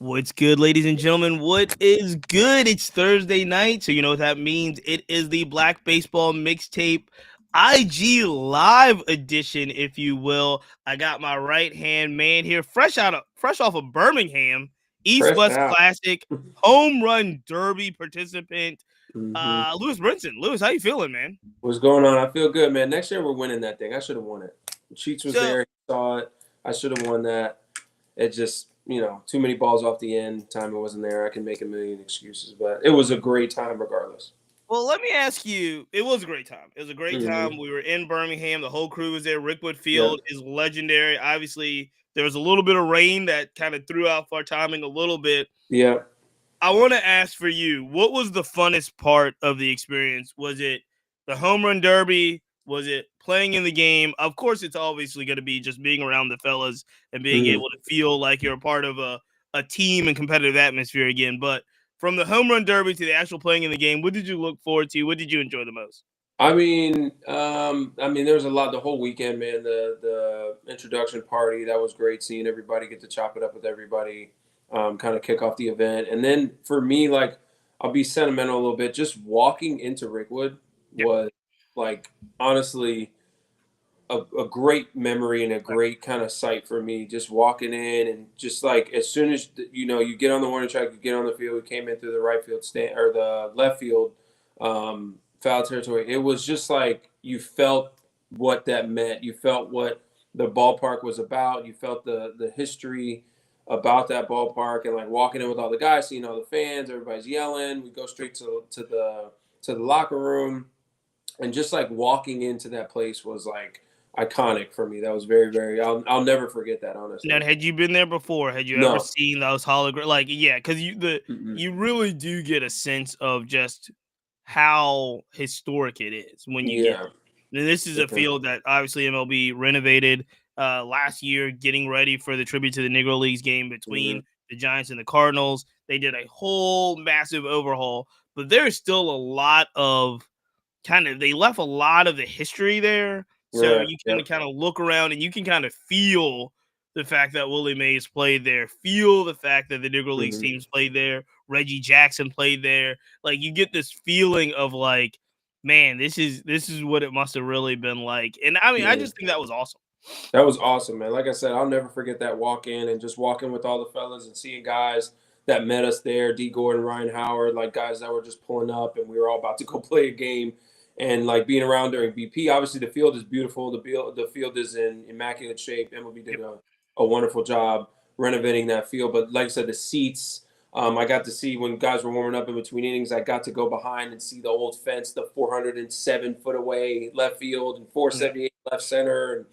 What's good, ladies and gentlemen? What is good? It's Thursday night, so you know what that means. It is the Black Baseball Mixtape IG Live edition, if you will. I got my right hand man here, fresh off of Birmingham, Fresh East-West out. Classic, home run derby participant, Mm-hmm. Lewis Brinson. Lewis, how you feeling, man? What's going on? I feel good, man. Next year we're winning that thing. I should have won it. Cheats was So, there. He saw it. I should have won that. It just, too many balls off the end. Timing wasn't there. I can make a million excuses, but it was a great time regardless. well, let me ask you. It was a great time. It was a great Mm-hmm. time. We were in Birmingham. The whole crew was there. Rickwood Yeah. Field is legendary. Obviously, there was a little bit of rain that kind of threw off our timing a little bit. Yeah. I want to ask for you, what was the funnest part of the experience? Was it the home run derby? Was it playing in the game? Of course, it's obviously going to be just being around the fellas and being Mm-hmm. able to feel like you're a part of a team and competitive atmosphere again. But from the home run derby to the actual playing in the game, what did you look forward to? What did you enjoy the most? There was a lot the whole weekend, man. The introduction party, that was great. Seeing everybody get to chop it up with everybody, kind of kick off the event, and then for me, like, I'll be sentimental a little bit. Just walking into Rickwood Yeah. was like honestly a great memory and a great kind of sight for me. Just walking in and just like as soon as you get on the warning track, you get on the field. We came in through the right field stand or the left field foul territory. It was just like you felt what that meant. You felt what the ballpark was about. You felt the history about that ballpark and like walking in with all the guys, seeing all the fans, everybody's yelling. We go straight to the locker room and just like walking into that place was like iconic for me. That was very, very. I'll never forget that. Now, Honestly. had you been there before? Had you ever No. seen those hologram? Like, yeah, because Mm-mm. you really do get a sense of just how historic it is when you get Yeah. there. And this is a Definitely. field that obviously MLB renovated last year, getting ready for the tribute to the Negro Leagues game Mm-hmm. between the Giants and the Cardinals. They did a whole massive overhaul, but there's still a lot of they left a lot of the history there. So Right. you can Yep. kind of look around and you can kind of feel the fact that Willie Mays played there, feel the fact that the Negro Leagues Mm-hmm. teams played there, Reggie Jackson played there. Like you get this feeling of like, man, this is what it must have really been like. And I mean, I Yeah. just think that was awesome. That was awesome, man. Like I said, I'll never forget that walk in and just walking with all the fellas and seeing guys that met us there, D. Gordon, Ryan Howard, like guys that were just pulling up and we were all about to go play a game and like being around during BP. Obviously, the field is beautiful. The field is in immaculate shape. MLB did Yep. a wonderful job renovating that field. But like I said, the seats, I got to see when guys were warming up in between innings, I got to go behind and see the old fence, the 407 foot away left field and Yeah. 478 left center. And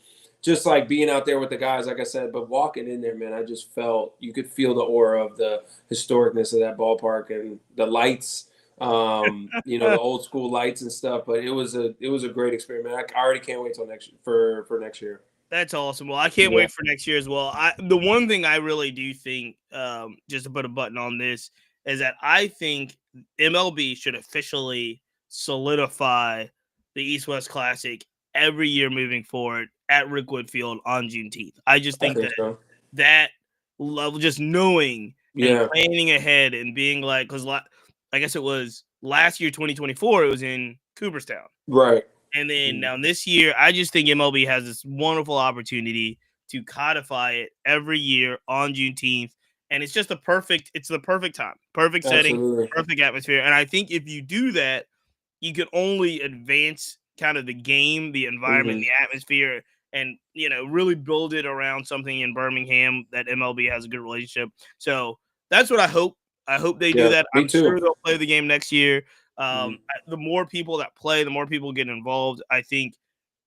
just like being out there with the guys, like I said, but walking in there, man, I just felt you could feel the aura of the historicness of that ballpark and the lights, the old school lights and stuff. But it was a great experiment. I already can't wait till for next year. That's awesome. Well, I can't Yeah. wait for next year as well. The one thing I really do think, just to put a button on this, is that I think MLB should officially solidify the East West Classic every year moving forward at Rickwood Field on Juneteenth. I just I think think so. that level, just knowing and Yeah. planning ahead and being like, because I guess it was last year, 2024, it was in Cooperstown. Right. And then now this year, I just think MLB has this wonderful opportunity to codify it every year on Juneteenth. And it's just it's the perfect time, perfect setting, Absolutely. perfect atmosphere. And I think if you do that, you can only advance kind of the game, the environment, Hmm. the atmosphere, and really build it around something in Birmingham that MLB has a good relationship. So that's what I hope. I hope they do Yeah. that. Me I'm sure too. they'll play the game next year. Hmm. The more people that play, the more people get involved. I think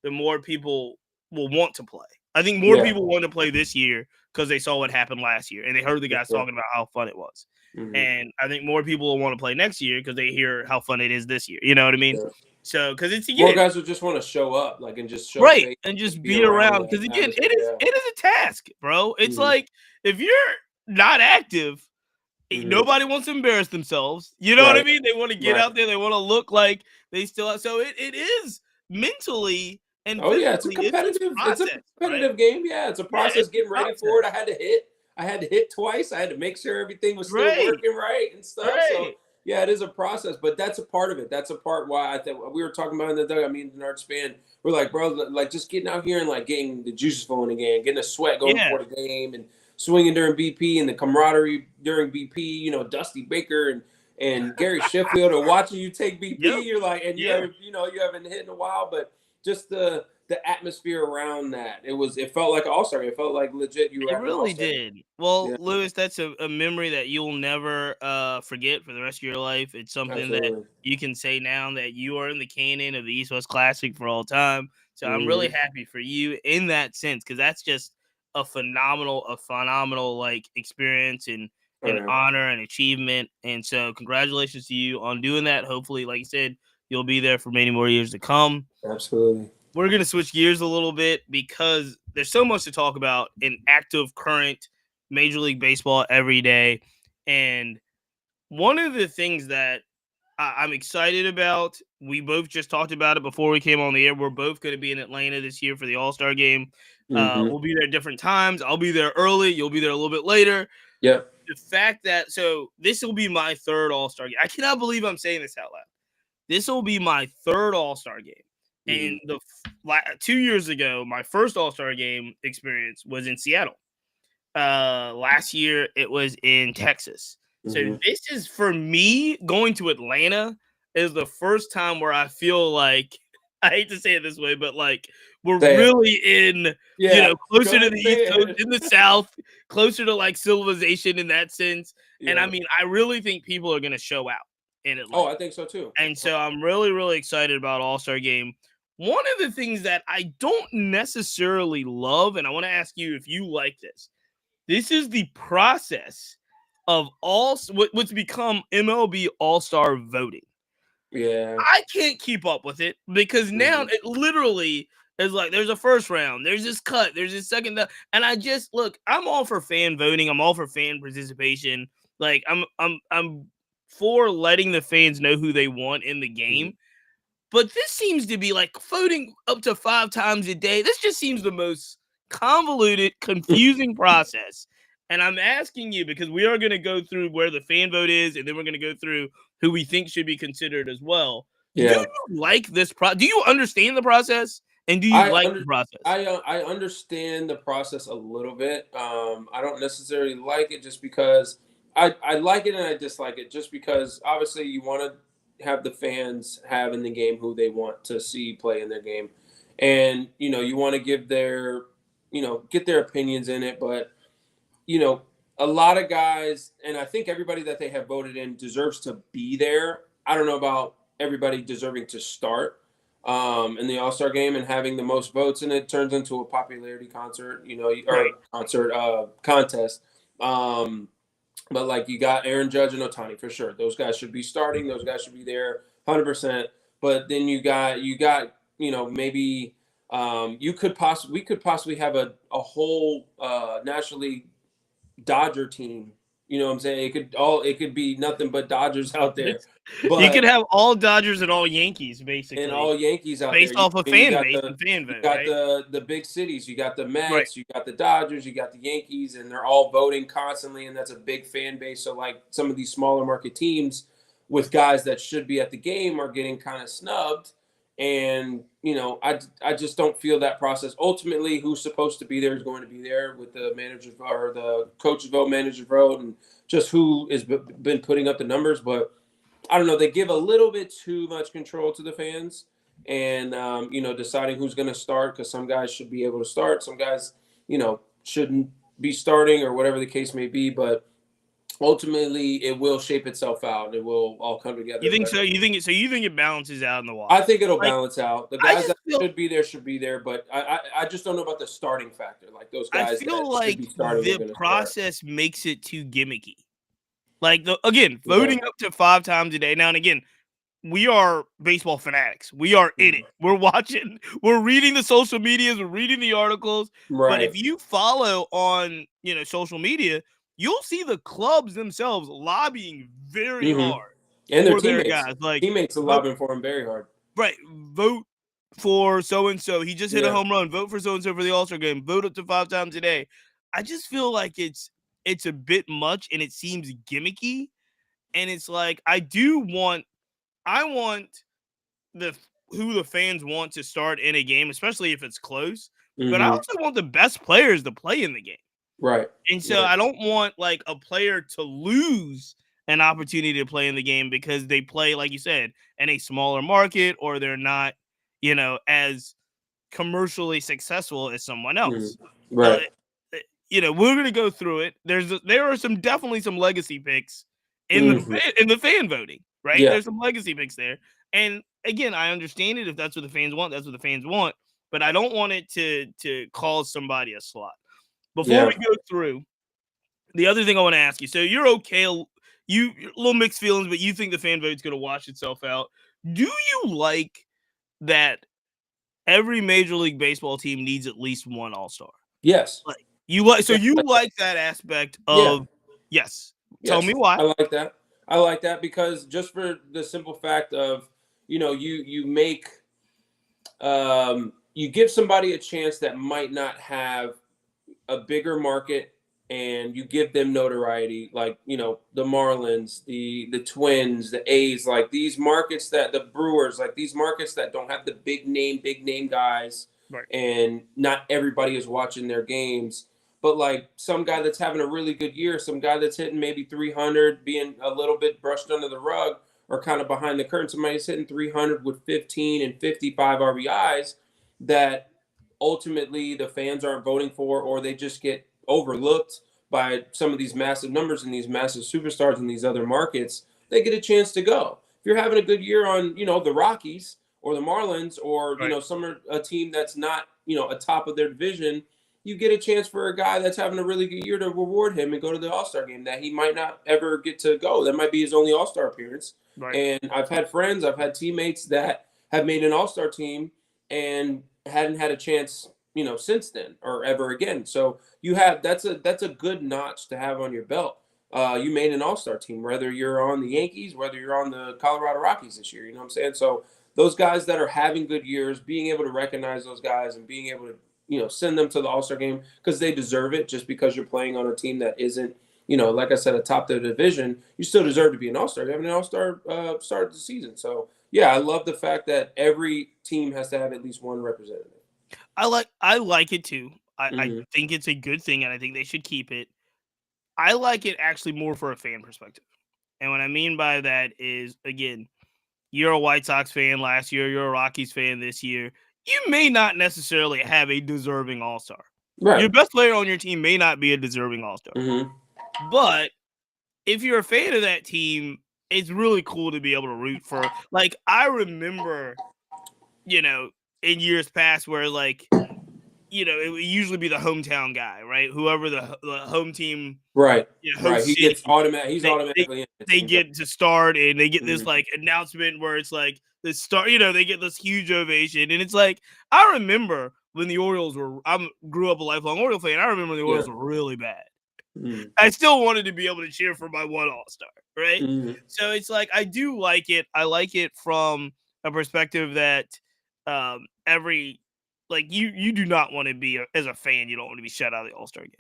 the more people will want to play. I think more Yeah. people want to play this year because they saw what happened last year and they heard the For guys sure. talking about how fun it was. Hmm. And I think more people will want to play next year because they hear how fun it is this year. You know what I mean? Yeah. So, because it's More again, guys would just want to show up, like, and just show right, face and and just be be around around. that Because again, atmosphere. Yeah. it is a task, bro. It's Hmm. like if you're not active, Hmm. nobody wants to embarrass themselves. You know what I Right. mean? They want to get Right. out there. They want to look like they still have. So it is mentally and Oh yeah, it's a physically, it's this competitive. It's a process, right? competitive game. Yeah, it's a Yeah, process it's a getting ready for process. it. I had to hit. I had to hit twice. I had to make sure everything was still Right. working right and stuff. So Right. yeah, it is a process, but that's a part of it. That's a part why I think we were talking about in the dug. I mean, in our span, we're like, bro, like just getting out here and like getting the juices flowing again, getting a sweat going Yeah. before the game, and swinging during BP and the camaraderie during BP. You know, Dusty Baker and Gary Sheffield are watching you take BP. Yep. You're like, and you Yeah. haven't, you haven't hit in a while, but just the atmosphere around that, it felt like an all-star game. It felt like legit you were It at an really all-star game. did. Well, Yeah, Lewis, that's a memory that you'll never forget for the rest of your life. It's something that absolutely. you can say now that you are in the canon of the East West Classic for all time. So I'm really Mhm. happy for you in that sense, because that's just a phenomenal like experience and Oh, an yeah. honor and achievement. And so congratulations to you on doing that. Hopefully, like you said, you'll be there for many more years to come. Absolutely. We're going to switch gears a little bit because there's so much to talk about in active current Major League Baseball every day. And one of the things that I'm excited about, we both just talked about it before we came on the air. We're both going to be in Atlanta this year for the All-Star game. Mhm. We'll be there at different times. I'll be there early. You'll be there a little bit later. Yep. The fact that, so this will be my third All-Star game. I cannot believe I'm saying this out loud. This will be my third All-Star game. And Mhm. 2 years ago, my first All-Star game experience was in Seattle. Last year it was in Texas. So Mhm. this is, for me, going to Atlanta is the first time where I feel like, I hate to say it this way, but like we're Say it. really in, Yeah. Go closer to ahead the and East say Coast, it. in the South, closer to like civilization in that sense. And I Yeah. mean, I really think people are going to show out in Oh, Atlanta. I think so too. And so I'm really, really excited about All-Star Game. One of the things that I don't necessarily love, and I want to ask you if you like this. This is the process of what's become MLB All-Star voting. Yeah. I can't keep up with it because now Mhm. it literally is like there's a first round, there's this cut, there's this second, and I just look. I'm all for fan voting. I'm all for fan participation. Like I'm for letting the fans know who they want in the Mhm. game. But this seems to be like voting up to 5 times a day. This just seems the most convoluted, confusing process. And I'm asking you because we are going to go through where the fan vote is, and then we're going to go through who we think should be considered as well. Do Yeah. you like this do you understand the process? And do you I like under the process? I understand the process a little bit. I don't necessarily like it just because I like it and I dislike it just because obviously you want to have the fans have in the game who they want to see play in their game, and you want to give their get their opinions in it, but you know a lot of guys, and I think everybody that they have voted in deserves to be there. I don't know about everybody deserving to start in the All Star game and having the most votes, and it turns into a popularity concert, Right. or concert contest. Um, but like you got Aaron Judge and Otani for sure; those guys should be starting. Those guys should be there, 100%. But then you got maybe we could possibly have a whole National League Dodger team. You know what I'm saying? It could be nothing but Dodgers out there. You could But have all Dodgers and all Yankees, and basically, all Yankees out there. based off of And you fan got base and fan you vote, got right? the big cities. You got the Right. Mets. You got the Dodgers. You got the Yankees, and they're all voting constantly, and that's a big fan base. So like some of these smaller market teams with guys that should be at the game are getting kind of snubbed. And I just don't feel that process. Ultimately, who's supposed to be there is going to be there with the manager or the coach's vote, manager vote, and just who has been putting up the numbers. But I don't know. They give a little bit too much control to the fans, and deciding who's going to start because some guys should be able to start, some guys, shouldn't be starting or whatever the case may be. But ultimately, it will shape itself out. And it will all come together. You think But so? You think it balances out in the I wash? think it'll Like, balance out. The I guys just that feel should be there. But I just don't know about the starting factor. Like those I guys that feel should like be starting are the going to start. process makes it too gimmicky. Like again, Yeah. voting up to 5 times a day. Now and again, we are baseball fanatics. We are in it. Mhm. We're watching, we're reading the social medias, we're reading the articles. But if Right. you follow on, social media, you'll see the clubs themselves lobbying very Hmm. hard And their for their teammates. guys. Like, Teammates are vote, lobbying for him very hard. right, vote for so and so. He just hit a Yeah. home run. Vote for so and so for the All-Star game. Vote up to 5 times a day. I just feel like it's it's a bit much and it seems gimmicky. And it's like I want who the fans want to start in a game, especially if it's close. But I also want the best players to play in the game. Right. And so I don't want like a player to lose an opportunity to play in the game because they play, like you said, in a smaller market or they're not, as commercially successful as someone else. Right. We're gonna go through it. There are definitely some legacy picks in the fan voting, right? Yeah. There's some legacy picks there, and again, I understand it if that's what the fans want. That's what the fans want, but I don't want it to cause somebody a slot. Before we go through, the other thing I want to ask you. So you're okay. You little mixed feelings, but you think the fan vote's gonna wash itself out. Do you like that? Every Major League Baseball team needs at least one All-Star. Yes. Like you like that aspect of yes. Tell me why. I like that because just for the simple fact of you make you give somebody a chance that might not have a bigger market and you give them notoriety, like the Marlins, the Twins, the A's, like these markets that the Brewers, like these markets that don't have the big name guys, right. And not everybody is watching their games. But like some guy that's having a really good year, some guy that's hitting maybe 300, being a little bit brushed under the rug or kind of behind the curtain, somebody's hitting 300 with 15 and 55 RBIs that ultimately the fans aren't voting for, or they just get overlooked by some of these massive numbers and these massive superstars in these other markets. They get a chance to go. If you're having a good year on, the Rockies or the Marlins or, right. a team that's not, a top of their division, you get a chance for a guy that's having a really good year to reward him and go to the All-Star game that he might not ever get to go. That might be his only All-Star appearance. Right. And I've had friends, I've had teammates that have made an All-Star team and hadn't had a chance, since then or ever again. So that's a good notch to have on your belt. You made an All-Star team, whether you're on the Yankees, whether you're on the Colorado Rockies this year. You know what I'm saying? So those guys that are having good years, being able to recognize those guys and being able to, send them to the All-Star game because they deserve it. Just because you're playing on a team that isn't, like I said, atop the division, you still deserve to be an All-Star. You have an All-Star start of the season. So yeah, I love the fact that every team has to have at least one representative. I like it too. I think it's a good thing, and I think they should keep it. I like it actually more for a fan perspective. And what I mean by that is, again, you're a White Sox fan last year, you're a Rockies fan this year. You may not necessarily have a deserving All-Star. Right. Your best player on your team may not be a deserving All-Star. But if you're a fan of that team, it's really cool to be able to root for. Like, I remember, in years past where, like, it would usually be the hometown guy, right? Whoever the home team, right, host he city, gets automatic. He's automatically in. They get to start, and they get this like announcement where it's like the start. They get this huge ovation, and it's like I remember when the Orioles were. I grew up a lifelong Oriole fan. I remember when the Orioles were really bad. I still wanted to be able to cheer for my one All-Star, right? So it's like I do like it. I like it from a perspective that every. Like you do not want to be as a fan. You don't want to be shut out of the All-Star game,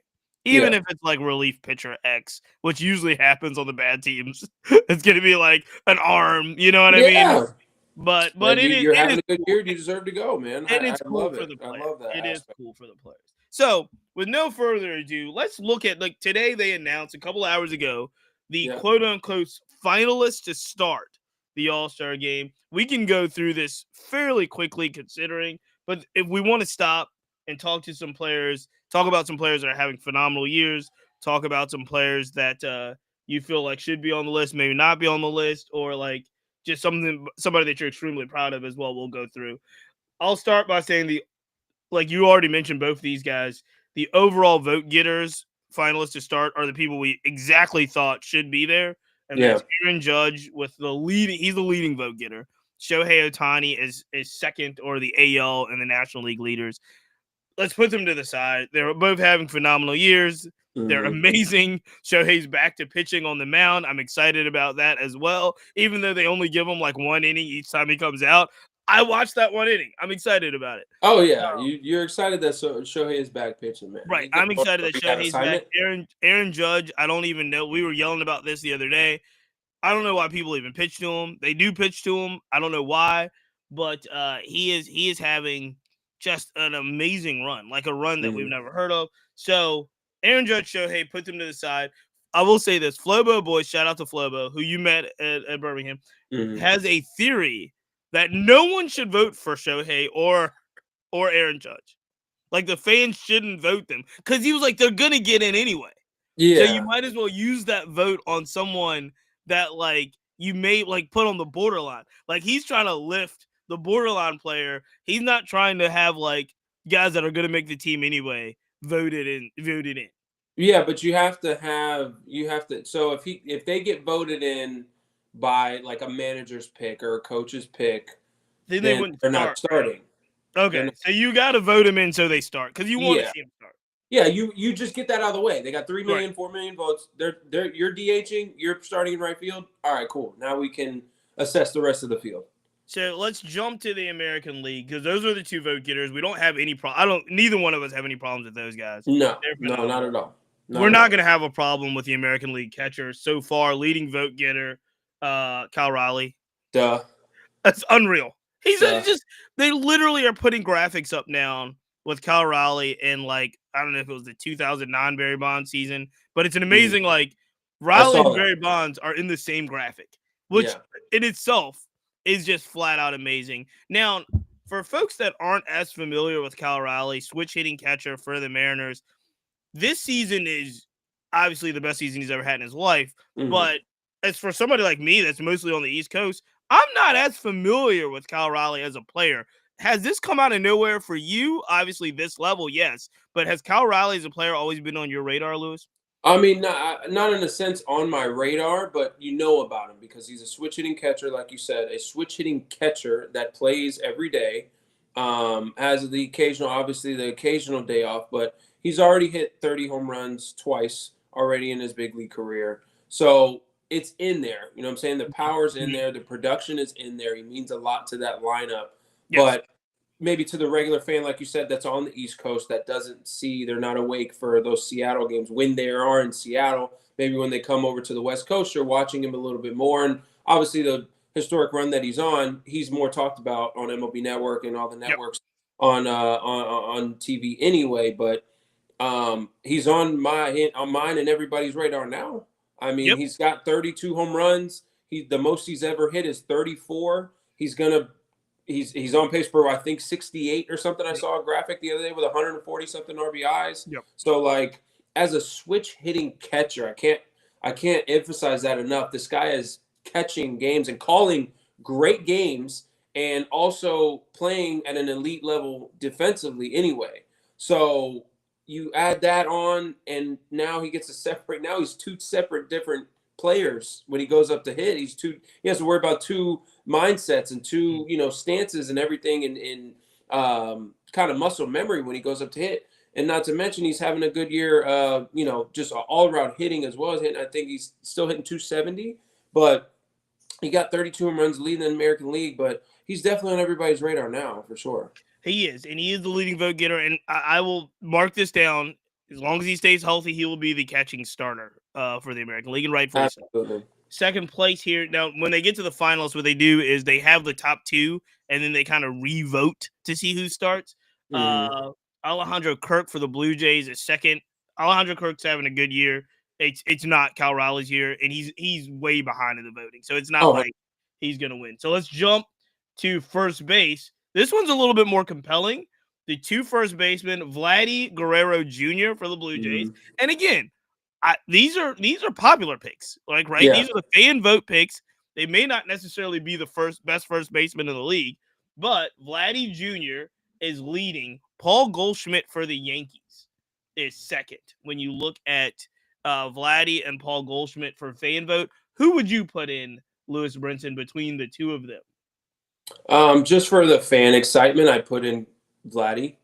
even if it's like relief pitcher X, which usually happens on the bad teams. It's going to be like an arm. You know what I mean? But you're having a good year. You deserve to go, man. It's I cool love for it. the players. I love that. It is cool for the players. So with no further ado, let's look at like today. They announced a couple hours ago the quote unquote finalists to start the All-Star game. We can go through this fairly quickly considering. But if we want to stop and talk to some players, talk about some players that are having phenomenal years, talk about some players that you feel like should be on the list, maybe not be on the list, or like just somebody that you're extremely proud of as well, we'll go through. I'll start by saying like you already mentioned both these guys, the overall vote getters finalists to start are the people we exactly thought should be there. And that's Aaron Judge with he's the leading vote getter. Shohei Ohtani is second, or the AL and the National League leaders. Let's put them to the side. They're both having phenomenal years. They're amazing. Shohei's back to pitching on the mound. I'm excited about that as well. Even though they only give him like one inning each time he comes out, I watched that one inning. I'm excited about it. Oh yeah, you're excited that Shohei is back pitching, man. Right. He I'm excited that got Shohei's back. assignment. Aaron Judge, I don't even know. We were yelling about this the other day. I don't know why people even pitch to him. They do pitch to him. I don't know why, but he is having just an amazing run, like a run that we've never heard of. So Aaron Judge, Shohei, put them to the side. I will say this: Flobo boys, shout out to Flobo, who you met at Birmingham, has a theory that no one should vote for Shohei or Aaron Judge. Like the fans shouldn't vote them because he was like they're gonna get in anyway. So you Yeah, might as well use that vote on someone that like you may like put on the borderline. Like he's trying to lift the borderline player. He's not trying to have like guys that are going to make the team anyway voted in. yeah, but you have to. So if they get voted in by like a manager's pick or a coach's pick, Then they then wouldn't they're start. not starting. Okay, so you got to vote them in so they start because you want to Yeah. see them start. Yeah, you just get that out of the way. They got 3 million, Right. 4 million votes. You're DHing, you're starting in right field. All right, cool. Now we can assess the rest of the field. So let's jump to the American League because those are the two vote getters. We don't have any problem. Neither one of us have any problems with those guys. No, They're not at all. We're not going to have a problem with the American League catcher so far. Leading vote getter, Kyle Riley. Duh. That's unreal. He's Duh. just they literally are putting graphics up now with Kyle Riley in like I don't know if it was the 2009 Barry Bonds season, but it's an amazing like Riley and Barry Bonds are in the same graphic, which in itself is just flat out amazing. Now, for folks that aren't as familiar with Kyle Riley, switch hitting catcher for the Mariners, this season is obviously the best season he's ever had in his life. But as for somebody like me that's mostly on the East Coast, I'm not as familiar with Kyle Riley as a player. Has this come out of nowhere for you? Obviously, this level, yes. But has Kyle Riley as a player always been on your radar, Lewis? I mean, not in a sense on my radar, but you know about him because he's a switch hitting catcher, like you said, a switch hitting catcher that plays every day. Has the occasional day off, but he's already hit 30 home runs twice already in his big league career. So it's in there. You know what I'm saying? The power's in there. The production is in there. He means a lot to that lineup. Yes. But maybe to the regular fan, like you said, that's on the East Coast that doesn't see, they're not awake for those Seattle games when they are in Seattle. Maybe when they come over to the West Coast, you're watching him a little bit more. And obviously the historic run that he's on, he's more talked about on MLB Network and all the networks on TV anyway. But he's on mine and everybody's radar now. I mean, he's got 32 home runs. The most he's ever hit is 34. He's on pace for I think 68 or something. I saw a graphic the other day with 140 something RBIs. So like as a switch hitting catcher, I can't emphasize that enough. This guy is catching games and calling great games and also playing at an elite level defensively anyway. So you add that on, and now he gets he's two separate different players when he goes up to hit. He has to worry about two mindsets and two, stances and everything in kind of muscle memory when he goes up to hit. And not to mention he's having a good year, just all around hitting as well as hitting. I think he's still hitting 270, but he got 32 home runs leading the American League, but he's definitely on everybody's radar now for sure. He is, and he is the leading vote getter, and I will mark this down. As long as he stays healthy, he will be the catching starter for the American League, and rightfully so. Second place here. Now, when they get to the finals, what they do is they have the top two, and then they kind of re-vote to see who starts. Alejandro Kirk for the Blue Jays is second. Alejandro Kirk's having a good year. It's not Kyle Riley's year, and he's way behind in the voting, so it's not like he's going to win. So let's jump to first base. This one's a little bit more compelling. The two first basemen, Vladdy Guerrero Jr. for the Blue Jays. And again, these are popular picks. These are the fan vote picks. They may not necessarily be the best first baseman in the league, but Vladdy Jr. is leading. Paul Goldschmidt for the Yankees is second. When you look at Vladdy and Paul Goldschmidt for fan vote, who would you put in, Lewis Brinson, between the two of them? Just for the fan excitement, I put in Vladdy,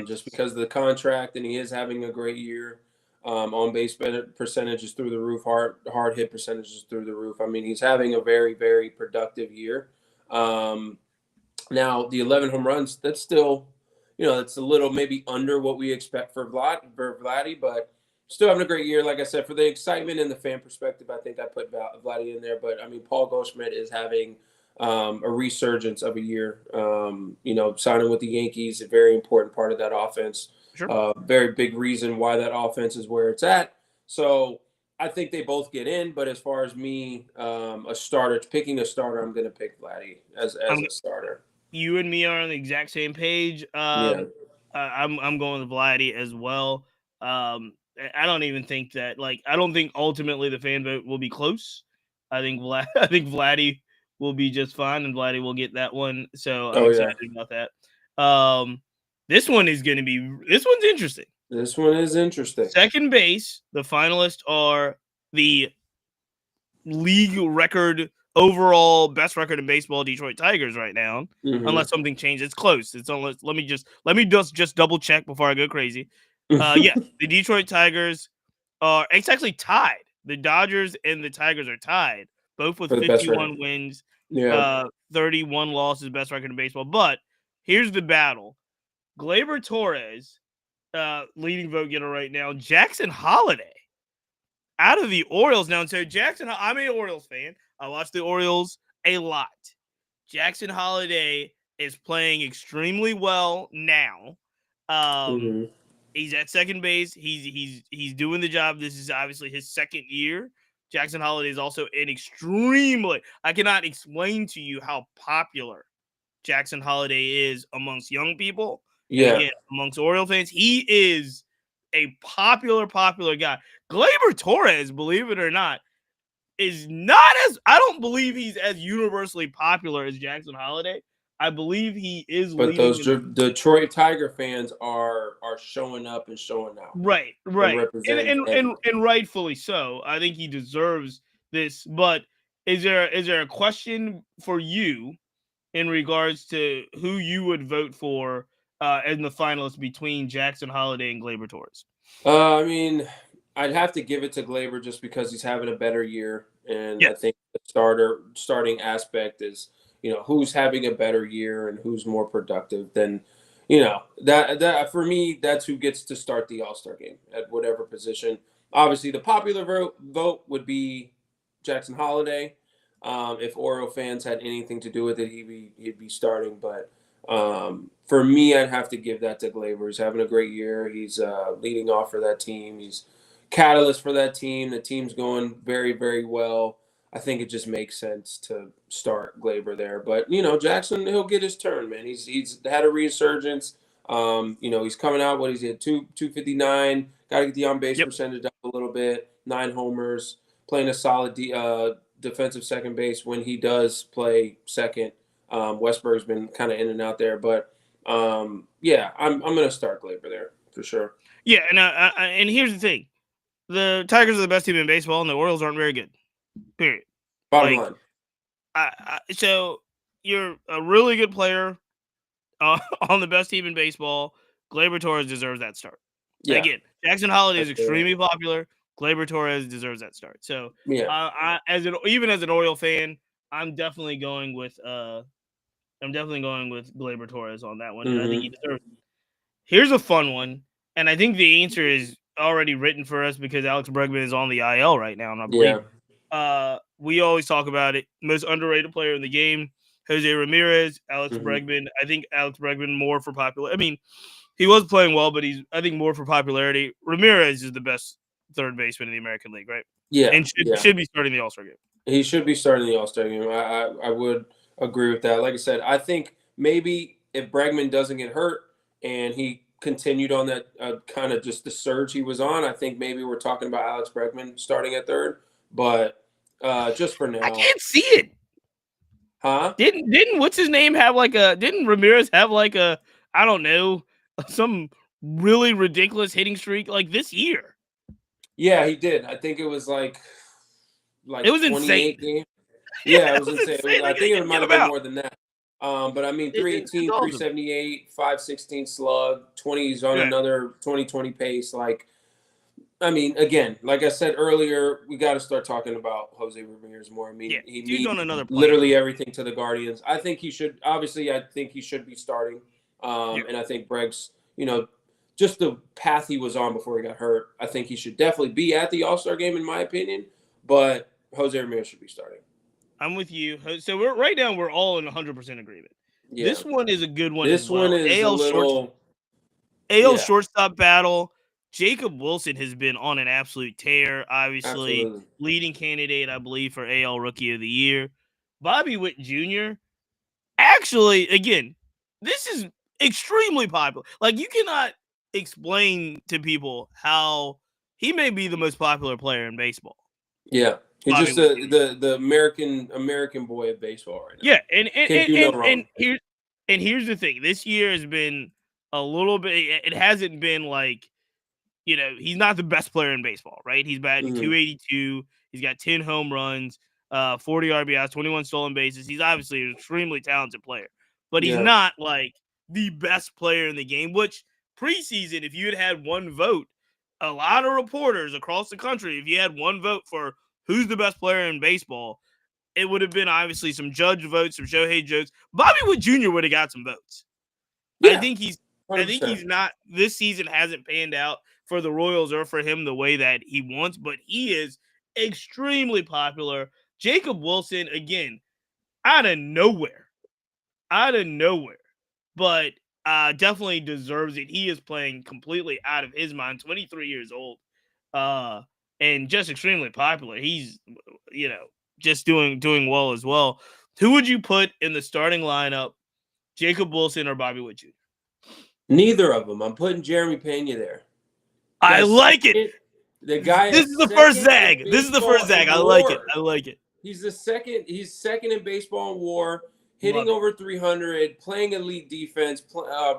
just because of the contract, and he is having a great year. On base percentages through the roof, hard hit percentages through the roof. I mean, he's having a very, very productive year. Now, the 11 home runs, that's still, it's a little maybe under what we expect for Vladdy, but still having a great year. Like I said, for the excitement and the fan perspective, I think I put Vladdy in there. But, I mean, Paul Goldschmidt is having a resurgence of a year. Signing with the Yankees, a very important part of that offense. Sure. Very big reason why that offense is where it's at. So I think they both get in. But as far as me, picking a starter, I'm going to pick Vladdy as a starter. You and me are on the exact same page. Yeah. I'm going with Vladdy as well. I don't even think that I don't think ultimately the fan vote will be close. I think Vladdy will be just fine, and Vladdy will get that one. So I'm excited about that. This one's interesting. This one is interesting. Second base, the finalists are the league record overall best record in baseball, Detroit Tigers right now. Mm-hmm. Unless something changes, it's close. Let me just double check before I go crazy. Yes, the Detroit Tigers it's actually tied. The Dodgers and the Tigers are tied, both with 51 wins, 31 losses, best record in baseball. But here's the battle: Gleyber Torres, leading vote getter right now. Jackson Holliday out of the Orioles now. So Jackson, I'm an Orioles fan. I watch the Orioles a lot. Jackson Holliday is playing extremely well now. He's at second base. He's doing the job. This is obviously his second year. Jackson Holliday is also I cannot explain to you how popular Jackson Holliday is amongst young people. Yeah. And again, amongst Oriole fans, he is a popular guy. Gleyber Torres, believe it or not, is not I don't believe he's as universally popular as Jackson Holliday. I believe he is. But those Detroit Tiger fans are showing up and showing out. Right. And rightfully so. I think he deserves this. But is there a question for you in regards to who you would vote for in the finalists between Jackson Holliday and Gleyber Torres? I mean, I'd have to give it to Gleyber just because he's having a better year, and I think the starting aspect is, who's having a better year and who's more productive than, that for me, that's who gets to start the All-Star game at whatever position. Obviously, the popular vote would be Jackson Holliday. If Oriole fans had anything to do with it, he'd be starting. But for me, I'd have to give that to Gleyber. He's having a great year. He's leading off for that team. He's catalyst for that team. The team's going very, very well. I think it just makes sense to start Gleyber there. But, Jackson, he'll get his turn, man. He's had a resurgence. He's coming out, he's at 259. Got to get the on-base percentage up a little bit. 9 homers. Playing a solid defensive second base when he does play second. Westberg's been kind of in and out there. But, I'm going to start Gleyber there for sure. Yeah, and here's the thing. The Tigers are the best team in baseball, and the Orioles aren't very good. Period. Bottom line. So you're a really good player on the best team in baseball. Gleyber Torres deserves that start. Yeah. Again, Jackson Holliday is extremely popular. Gleyber Torres deserves that start. So even as an Oriole fan, I'm definitely going with Gleyber Torres on that one. Mm-hmm. I think he deserves it. Here's a fun one, and I think the answer is already written for us because Alex Bregman is on the IL right now, and I believe we always talk about it. Most underrated player in the game, Jose Ramirez, Alex Bregman. I think Alex Bregman more for popularity. I mean, he was playing well, but I think more for popularity. Ramirez is the best third baseman in the American League, right? Yeah, and should be starting the All-Star game. He should be starting the All-Star game. I would agree with that. Like I said, I think maybe if Bregman doesn't get hurt and he continued on that kind of just the surge he was on, I think maybe we're talking about Alex Bregman starting at third. But just for now, I can't see it. Huh? Didn't what's his name have didn't Ramirez have I don't know, some really ridiculous hitting streak this year? Yeah, he did. I think it was like it was insane. Games. Yeah, it was insane. I think it might have been more than that. But I mean, 318, 378, 516 slug, 20s on another 2020 pace. I mean, again, like I said earlier, we got to start talking about Jose Ramirez more. I Yeah, mean, he dude's on means another planet. literally everything to the Guardians. I think he should. Obviously, I think he should be starting. Yeah. And I think Breg's, just the path he was on before he got hurt. I think he should definitely be at the All-Star game, in my opinion. But Jose Ramirez should be starting. I'm with you. So we're all in 100% agreement. Yeah, This one is a good one as this one well. is a little. AL Yeah, shortstop battle. Jacob Wilson has been on an absolute tear. Obviously, absolutely. leading candidate, I believe, for AL Rookie of the Year. Bobby Witt Jr. Actually, again, this is extremely popular. Like, you cannot explain to people how he may be the most popular player in baseball. Yeah, he's Bobby just Witt Jr. the American boy of baseball right now. Yeah, and Can't do no wrong. here's the thing. This year has been a little bit. It hasn't been like, he's not the best player in baseball, right? He's batting Mhm. 282. He's got 10 home runs, 40 RBIs, 21 stolen bases. He's obviously an extremely talented player, but he's Yeah. not like the best player in the game. Which preseason, if you had one vote, a lot of reporters across the country, if you had one vote for who's the best player in baseball, it would have been obviously some Judge votes, some Shohei votes. Bobby Witt Jr. would have got some votes. I Yeah, think he's 100%. not, this season hasn't panned out for the Royals or for him the way that he wants, but he is extremely popular. Jacob Wilson, again, out of nowhere, but definitely deserves it. He is playing completely out of his mind, 23 years old, and just extremely popular. He's, just doing well as well. Who would you put in the starting lineup, Jacob Wilson or Bobby Witt Jr.? Neither of them. I'm putting Jeremy Pena there. I like it. The guy This is the first zag. I like it. He's second in baseball in WAR, hitting Love it. over 300, playing elite defense,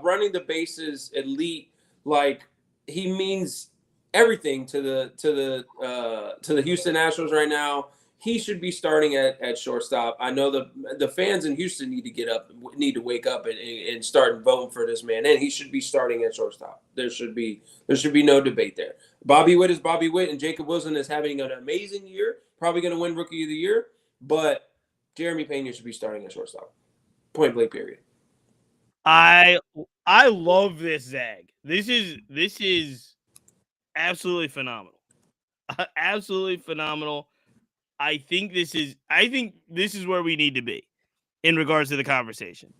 running the bases elite. Like, he means everything to the Houston Astros right now. He should be starting at shortstop. I know the fans in Houston need to wake up and start voting for this man, and he should be starting at shortstop. There should be no debate there. Bobby Witt is Bobby Witt, and Jacob Wilson is having an amazing year. Probably going to win Rookie of the Year, but Jeremy Pena should be starting at shortstop. Point blank, period. I love this zag. This is absolutely phenomenal. Absolutely phenomenal. I think this is where we need to be in regards to the conversation.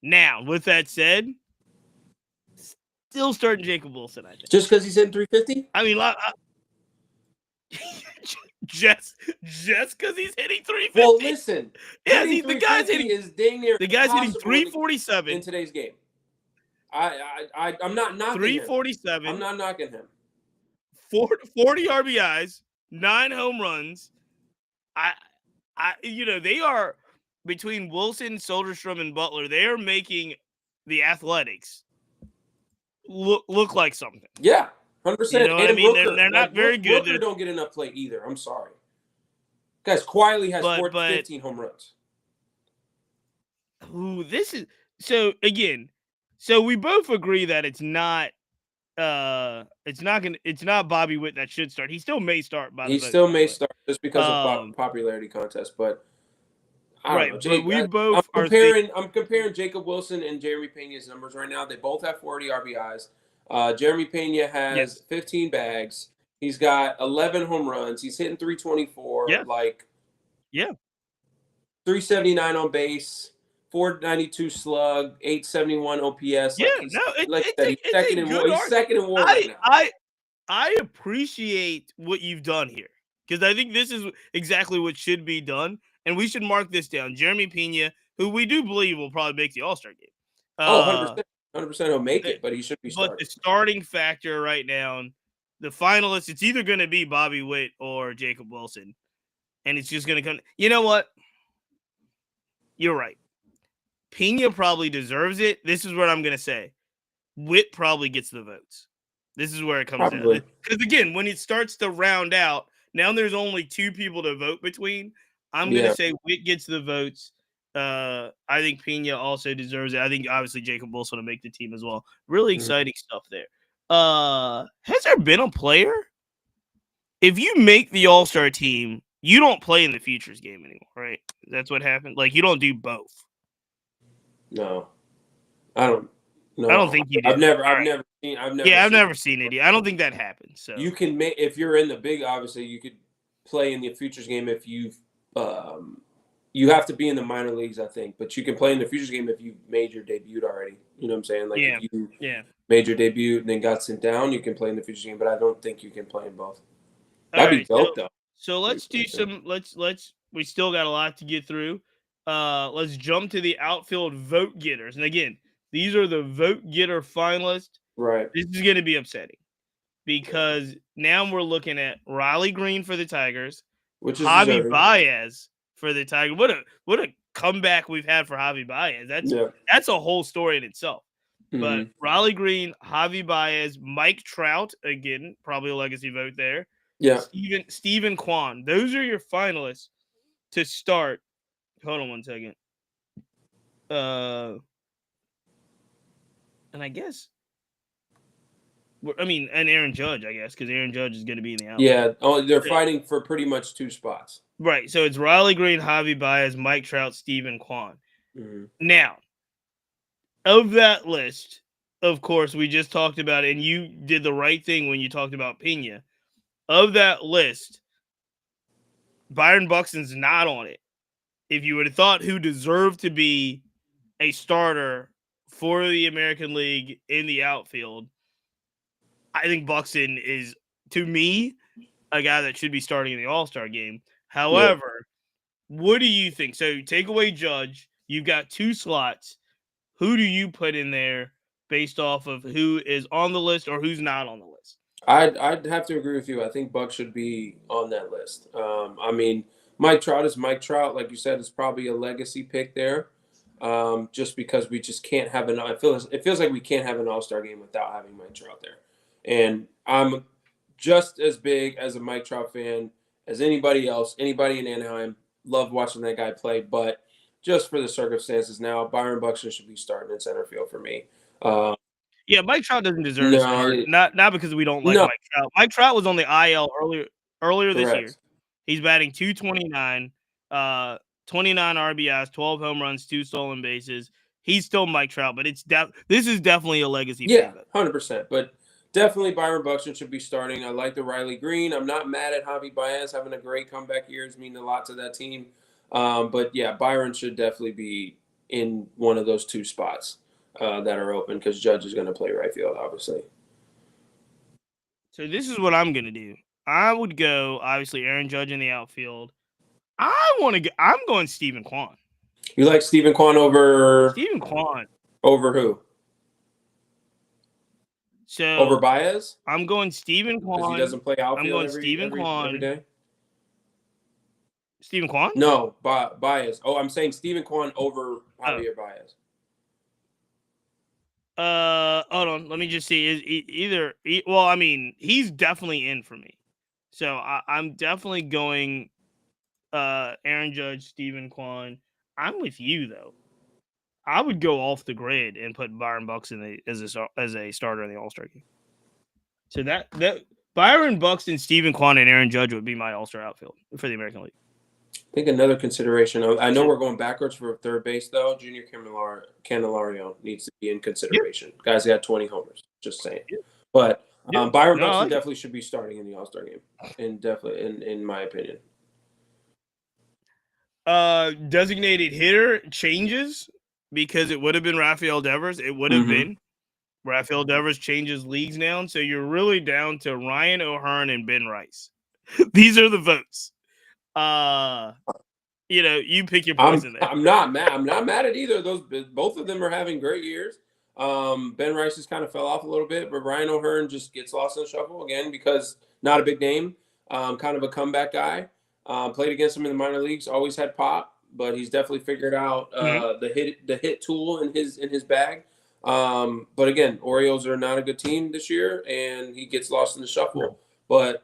Now, with that said, still starting Jacob Wilson, I think. Just because he's hitting 350? I mean, just because he's hitting 350. Well, listen. Yeah, the guy's hitting is dang near. The guy's hitting 347 in today's game. I'm not knocking 347. I'm not knocking him. 40 RBIs, 9 home runs. They are, between Wilson, Soderstrom, and Butler, they are making the Athletics look like something. Yeah, 100%. You know what I mean? Rooker, they're not very good. Rooker don't get enough play either. I'm sorry. Guys, quietly has 15 home runs. Ooh, this is so. Again, so we both agree that it's not Bobby Witt that should start. He still may start. He still may start just because of popularity contest, but I don't know. I'm comparing Jacob Wilson and Jeremy Pena's numbers right now. They both have 40 RBIs. Jeremy Pena has 15 bags. He's got 11 home runs. He's hitting 324. Yeah. 379 on base. 492 slug, 871 OPS. He's second in WAR right now. I appreciate what you've done here, because I think this is exactly what should be done, and we should mark this down. Jeremy Pena, who we do believe will probably make the All-Star game. 100% he'll make it, but he should be starting. But the starting factor right now, the finalists, it's either going to be Bobby Witt or Jacob Wilson, and it's just going to come. You know what? You're right. Pena probably deserves it. This is what I'm going to say. Witt probably gets the votes. This is where it comes down. Because, again, when it starts to round out, now there's only 2 people to vote between. I'm going to say Witt gets the votes. I think Pena also deserves it. I think, obviously, Jacob Wilson will make the team as well. Really exciting stuff there. Has there been a player if you make the All-Star team, you don't play in the futures game anymore, right? That's what happened. Like, you don't do both. No, I don't. No, I don't think you do. I've never seen it. I don't think that happened. So you can make, if you're in the big, obviously you could play in the futures game if you have to be in the minor leagues, I think, but you can play in the futures game if you made your debut already. You know what I'm saying? Like if you made your debut and then got sent down, you can play in the futures game, but I don't think you can play in both. That'd be dope, though. So let's do some. Let's. We still got a lot to get through. Let's jump to the outfield vote getters, and again, these are the vote getter finalists. Right. This is going to be upsetting because now we're looking at Riley Green for the Tigers, which is Javi Baez for the Tigers. What a comeback we've had for Javi Baez. That's a whole story in itself. Mm-hmm. But Riley Green, Javi Baez, Mike Trout, again, probably a legacy vote there. Yeah. Steven Kwan. Those are your finalists to start. Hold on one second. And I guess, and Aaron Judge, I guess, because Aaron Judge is going to be in the outfield. Yeah. Oh, they're fighting for pretty much 2 spots. Right. So it's Riley Green, Javi Baez, Mike Trout, Steven Kwan. Mm-hmm. Now, of that list, of course, we just talked about it, and you did the right thing when you talked about Pena. Of that list, Byron Buxton's not on it. If you would have thought who deserved to be a starter for the American League in the outfield, I think Buxton is, to me, a guy that should be starting in the All-Star game. However, what do you think? So take away Judge. You've got 2 slots. Who do you put in there based off of who is on the list or who's not on the list? I'd have to agree with you. I think Buck should be on that list. Mike Trout is Mike Trout. Like you said, it's probably a legacy pick there. Just because we just can't have it feels like we can't have an All-Star game without having Mike Trout there. And I'm just as big as a Mike Trout fan as anybody else, anybody in Anaheim. Love watching that guy play, but just for the circumstances now, Byron Buxton should be starting in center field for me. Mike Trout doesn't deserve to start. Not because we don't like Mike Trout. Mike Trout was on the IL earlier this year. He's batting .229, 29 RBIs, 12 home runs, 2 stolen bases. He's still Mike Trout, but this is definitely a legacy. Yeah, 100%. But definitely Byron Buxton should be starting. I like the Riley Green. I'm not mad at Javi Baez having a great comeback year. It's meaning a lot to that team. But yeah, Byron should definitely be in one of those 2 spots that are open because Judge is going to play right field, obviously. So this is what I'm going to do. I would go, obviously, Aaron Judge in the outfield. I'm going Steven Kwan. You like Steven Kwan over? Steven Kwan. Over who? So over Baez? I'm going Steven Kwan. Because he doesn't play outfield. I'm going Steven Kwan every day. Steven Kwan? No, Baez. Oh, I'm saying Steven Kwan over Javier Baez. Hold on. Let me just see. He's definitely in for me. So I'm definitely going Aaron Judge, Steven Kwan. I'm with you, though. I would go off the grid and put Byron Buxton as a starter in the All-Star game. So that Byron Buxton, Steven Kwan, and Aaron Judge would be my All-Star outfield for the American League. I think another consideration. I know we're going backwards for third base, though. Junior Candelario needs to be in consideration. Yep. Guy's got 20 homers. Just saying. Yep. But Byron Buxton definitely should be starting in the All-Star game, and definitely, in my opinion. Designated hitter changes because it would have been Rafael Devers. It would have been. Rafael Devers changes leagues now, and so you're really down to Ryan O'Hearn and Ben Rice. These are the votes. You pick your poison there. I'm not mad. I'm not mad at either of those. Both of them are having great years. Ben Rice just kind of fell off a little bit, but Ryan O'Hearn just gets lost in the shuffle again because not a big name, kind of a comeback guy. Played against him in the minor leagues, always had pop, but he's definitely figured out the hit tool in his bag. But again, Orioles are not a good team this year, and he gets lost in the shuffle. But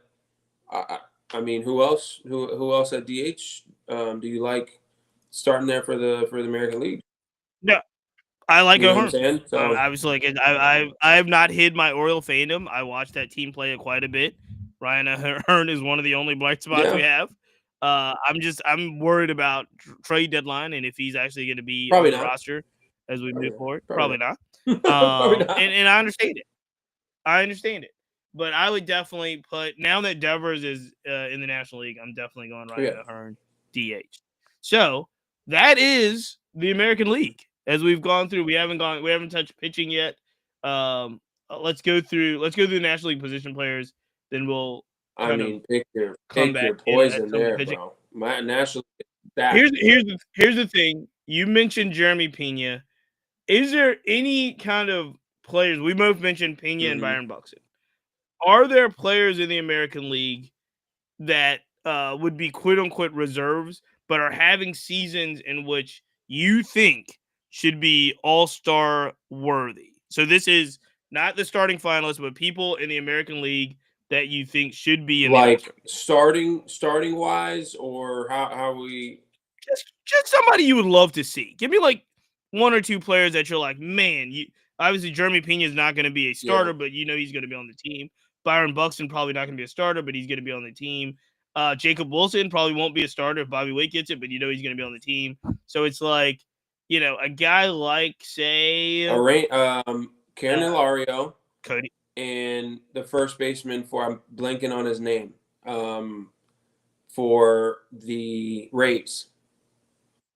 I mean, who else? Who else at DH do you like starting there for the American League? No, I like O'Hearn. I was like, I have not hid my Oriole fandom. I watched that team play it quite a bit. Ryan Ahern is one of the only bright spots we have. I'm worried about trade deadline and if he's actually going to be on the roster as we move forward. Probably not. And I understand it. But I would definitely put, now that Devers is in the National League, I'm definitely going Ryan Ahern DH. So that is the American League. As we've gone through, we haven't touched pitching yet. Let's go through the National League position players. Then we'll pick your poison there, bro. My National League. Here's the thing. You mentioned Jeremy Pena. Is there any kind of players? We both mentioned Pena and Byron Buxton. Are there players in the American League that would be quote unquote reserves, but are having seasons in which you think should be All-Star worthy? So this is not the starting finalists, but people in the American League that you think should be in the starting wise, or how we just somebody you would love to see. Give me like one or two players that you're like, man, obviously Jeremy Pena is not going to be a starter, but you know he's going to be on the team. Byron Buxton probably not going to be a starter, but he's going to be on the team. Jacob Wilson probably won't be a starter if Bobby Witt gets it, but you know he's going to be on the team. So it's like, you know, a guy like, say, Karen Ilario, Cody, and the first baseman I'm blanking on his name, for the Rays.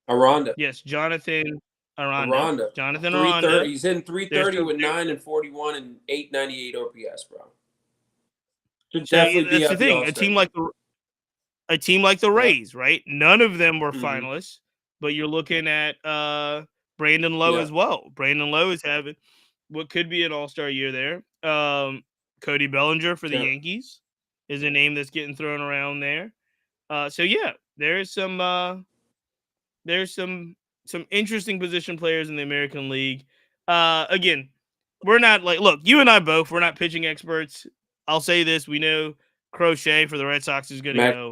Aranda. Yes, Jonathan Aranda. Jonathan Aranda. He's hitting 330 with 9 and 41 and 898 OPS, bro. Should definitely that's the thing. A team like the Rays, right? None of them were finalists, but you're looking at Brandon Lowe as well. Brandon Lowe is having what could be an All-Star year there. Cody Bellinger for the Yankees is a name that's getting thrown around there. So yeah, there's some interesting position players in the American League. Again, we're not like, look, you and I both, we're not pitching experts. I'll say this: we know Crochet for the Red Sox is going to go.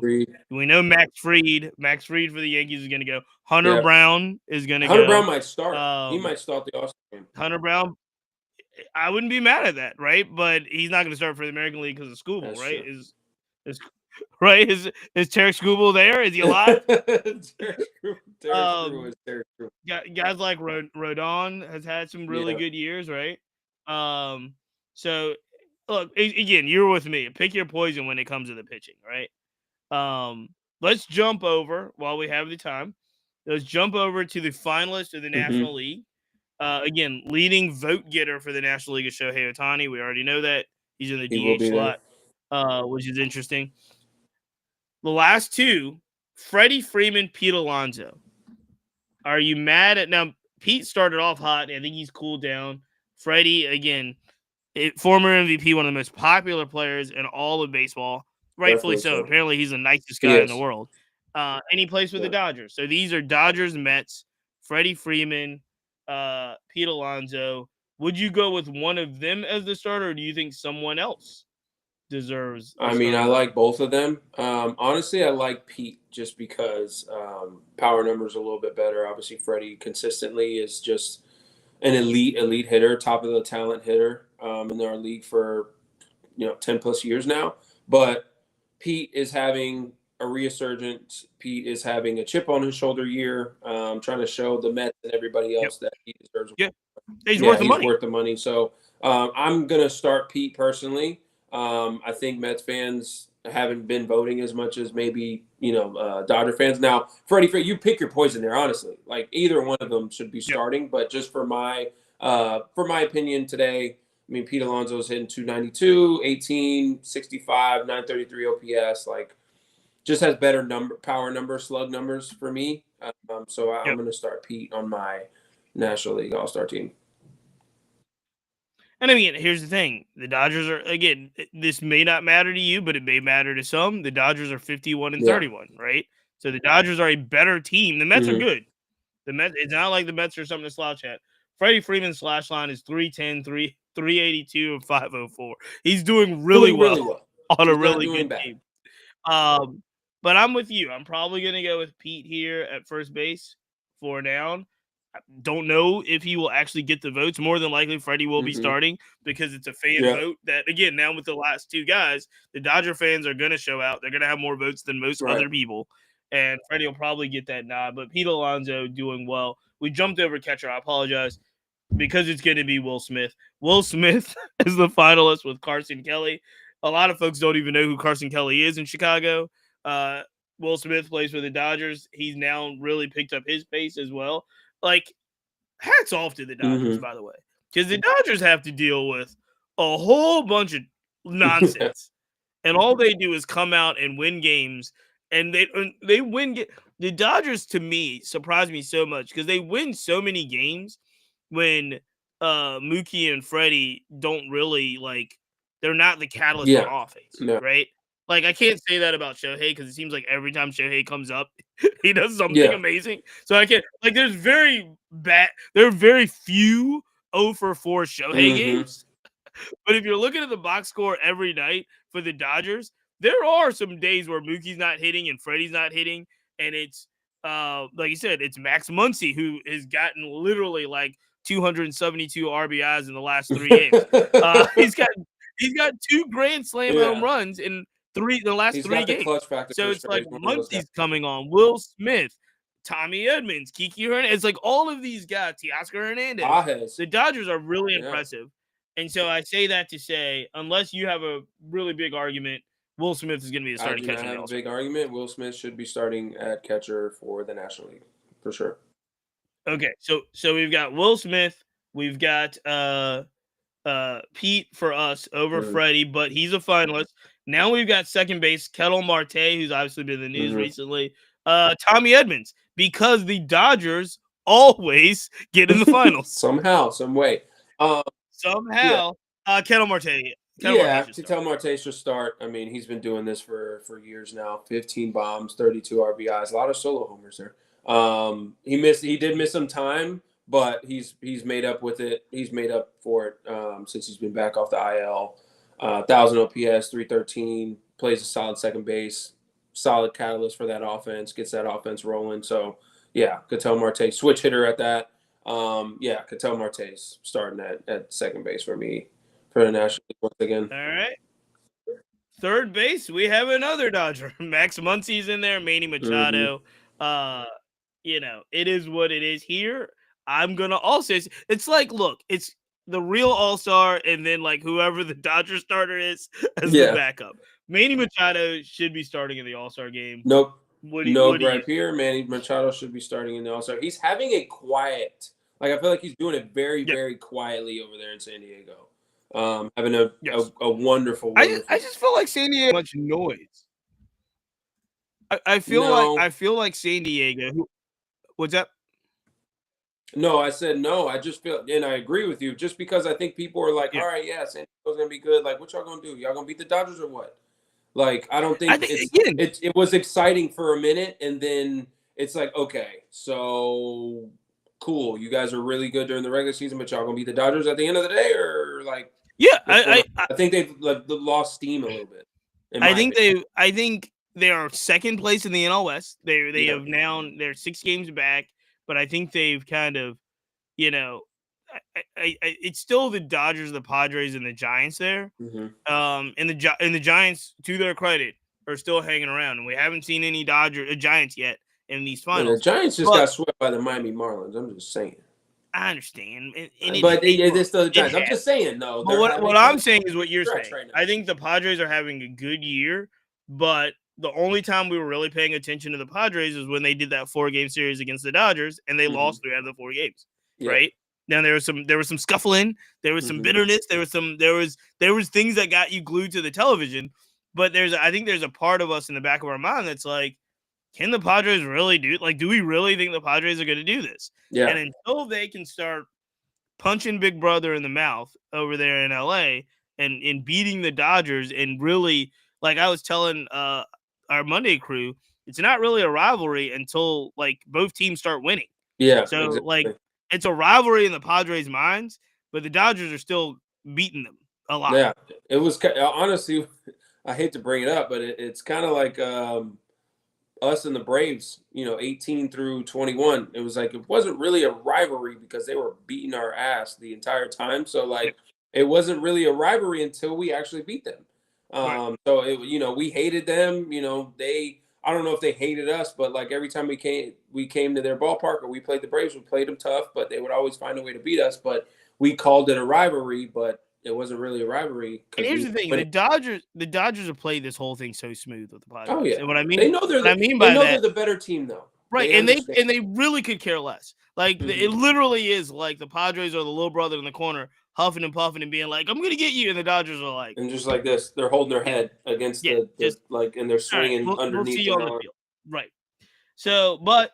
We know Max Fried for the Yankees is going to go. Hunter Brown is going to go. Hunter Brown might start. He might start the All-Star game. Hunter Brown, I wouldn't be mad at that, right? But he's not going to start for the American League because of Skubal, right? Right? Is Tarek Skubal there? Is he alive? Guys like Rodon has had some really good years, right? So look, again, you're with me. Pick your poison when it comes to the pitching, right? Let's jump over while we have the time. Let's jump over to the finalists of the National League. Again, leading vote getter for the National League is Shohei Ohtani. We already know that. He's in the DH slot, which is interesting. The last two, Freddie Freeman, Pete Alonso. Are you mad at now? Pete started off hot. I think he's cooled down. Freddie, again, former MVP, one of the most popular players in all of baseball. Rightfully so. Apparently, he's the nicest guy in the world. And he plays for the Dodgers. So these are Dodgers, Mets, Freddie Freeman, Pete Alonso. Would you go with one of them as the starter, or do you think someone else deserves? I like both of them. Honestly, I like Pete just because power numbers are a little bit better. Obviously, Freddie consistently is just an elite hitter, top of the talent hitter in our league for 10 plus years now. But Pete is having a resurgence. Pete is having a chip on his shoulder year, trying to show the Mets and everybody else that he deserves. Yeah, he's worth the money. So I'm gonna start Pete personally. I think Mets fans haven't been voting as much as maybe Dodger fans. Now, Freddie, you pick your poison there. Honestly, like either one of them should be starting. But just for my opinion today, I mean, Pete Alonso's hitting 292, 18, 65, 933 OPS. Like, just has better power numbers, slug numbers for me. So I'm going to start Pete on my National League All-Star team. And I mean, here's the thing. The Dodgers are, again, this may not matter to you, but it may matter to some. The Dodgers are 51 and 31, right? So the Dodgers are a better team. The Mets are good. The Mets, it's not like the Mets are something to slouch at. Freddie Freeman's slash line is 310, 382, and 504. He's doing really well on a really good team. But I'm with you. I'm probably going to go with Pete here at first base for now. Don't know if he will actually get the votes. More than likely, Freddie will be Mm-hmm. starting because it's a fan Yeah. vote. That again, now with the last two guys, the Dodger fans are going to show out. They're going to have more votes than most Right. other people, and Freddie will probably get that nod. But Pete Alonso doing well. We jumped over catcher. I apologize because it's going to be Will Smith. Will Smith is the finalist with Carson Kelly. A lot of folks don't even know who Carson Kelly is in Chicago. Will Smith plays for the Dodgers. He's now really picked up his pace as well. Like, hats off to the Dodgers, Mm-hmm. by the way, because the Dodgers have to deal with a whole bunch of nonsense, and all they do is come out and win games, and they win. The Dodgers, to me, surprise me so much because they win so many games when Mookie and Freddie don't really they're not the catalyst on Yeah. offense, No. right? Like, I can't say that about Shohei because it seems like every time Shohei comes up, he does something Yeah. amazing. So I can't there are very few 0 for 4 Shohei Mm-hmm. games. But if you're looking at the box score every night for the Dodgers, there are some days where Mookie's not hitting and Freddie's not hitting, and it's like you said, it's Max Muncy who has gotten literally like 272 RBIs in the last 3 games. He's got 2 grand slam home Yeah. runs in the last He's 3 got the games. clutch factor So for it's sure. like He's one of those guys. Muncy's coming on, Will Smith, Tommy Edmonds, Kiki Hernandez. It's like all of these guys, Teoscar Hernandez. Ajes. The Dodgers are really Yeah. impressive. And so I say that to say, unless you have a really big argument, Will Smith is going to be the I starting do not catcher. have a big argument. Will Smith should be starting at catcher for the National League for sure. Okay, so we've got Will Smith, we've got Pete for us over Freddie, but he's a finalist. Now we've got second base Kettle Marte, who's obviously been in the news recently. Tommy Edmonds, because the Dodgers always get in the finals somehow, some way. Somehow, Kettle Marte. Ketel Marte should start. I mean, he's been doing this for years now. 15 bombs, 32 RBIs, a lot of solo homers there. He did miss some time, but he's made up with it. He's made up for it since he's been back off the IL. 1,000 OPS, 313, plays a solid second base, solid catalyst for that offense, gets that offense rolling. So, yeah, Ketel Marte, switch hitter at that. Ketel Marte's starting at second base for me for the National League once again. All right. Third base, we have another Dodger. Max Muncy's in there, Manny Machado. It is what it is here. I'm going to also – it's like, look, it's the real All-Star and then, like, whoever the Dodger starter is as the backup. Manny Machado should be starting in the All-Star game. Nope. No gripe here. Manny Machado should be starting in the All-Star. He's having a quiet – I feel like he's doing it very, very quietly over there in San Diego. Having a wonderful. I just feel like San Diego much noise. I feel like San Diego. What's that? No, I said no. I just feel, and I agree with you. Just because I think people are like, all right, yeah, San Diego's gonna be good. Like, what y'all gonna do? Y'all gonna beat the Dodgers or what? Like, I don't think it was exciting for a minute, and then it's like, okay, so cool. You guys are really good during the regular season, but y'all gonna beat the Dodgers at the end of the day, or like? Yeah, I think they've lost steam a little bit. I think they are second place in the NL West. They have now they're 6 games back, but I think they've kind of, it's still the Dodgers, the Padres, and the Giants there. And the Giants, to their credit, are still hanging around, and we haven't seen any Giants yet in these finals. The Giants just got swept by the Miami Marlins. I'm just saying. I understand, but it's still the Giants. I'm just saying, though. But what I'm saying is what you're saying. Right, I think the Padres are having a good year, but the only time we were really paying attention to the Padres is when they did that 4-game series against the Dodgers, and they lost 3 out of the 4 games. Right now, there was some scuffling, there was some bitterness, there was things that got you glued to the television. But I think there's a part of us in the back of our mind that's like, can the Padres really do? Like, do we really think the Padres are going to do this? Yeah. And until they can start punching Big Brother in the mouth over there in LA and beating the Dodgers and really, like I was telling our Monday crew, it's not really a rivalry until like both teams start winning. Yeah. So like it's a rivalry in the Padres' minds, but the Dodgers are still beating them a lot. Yeah. It was honestly, I hate to bring it up, but it's kind of like us and the Braves, 18 through 21. It was like it wasn't really a rivalry because they were beating our ass the entire time. So like it wasn't really a rivalry until we actually beat them. So we hated them. I don't know if they hated us, but like every time we came to their ballpark or we played the Braves, we played them tough, but they would always find a way to beat us. But we called it a rivalry, but it wasn't really a rivalry. And here's the thing: the Dodgers have played this whole thing so smooth with the Padres. Oh yeah, and what I mean, they know they're the better team though. Right, and they really could care less. Like it literally is like the Padres are the little brother in the corner, huffing and puffing and being like, "I'm gonna get you," and the Dodgers are like, and just like this, they're holding their head against and they're swinging underneath. We'll see you on the field, right? So, but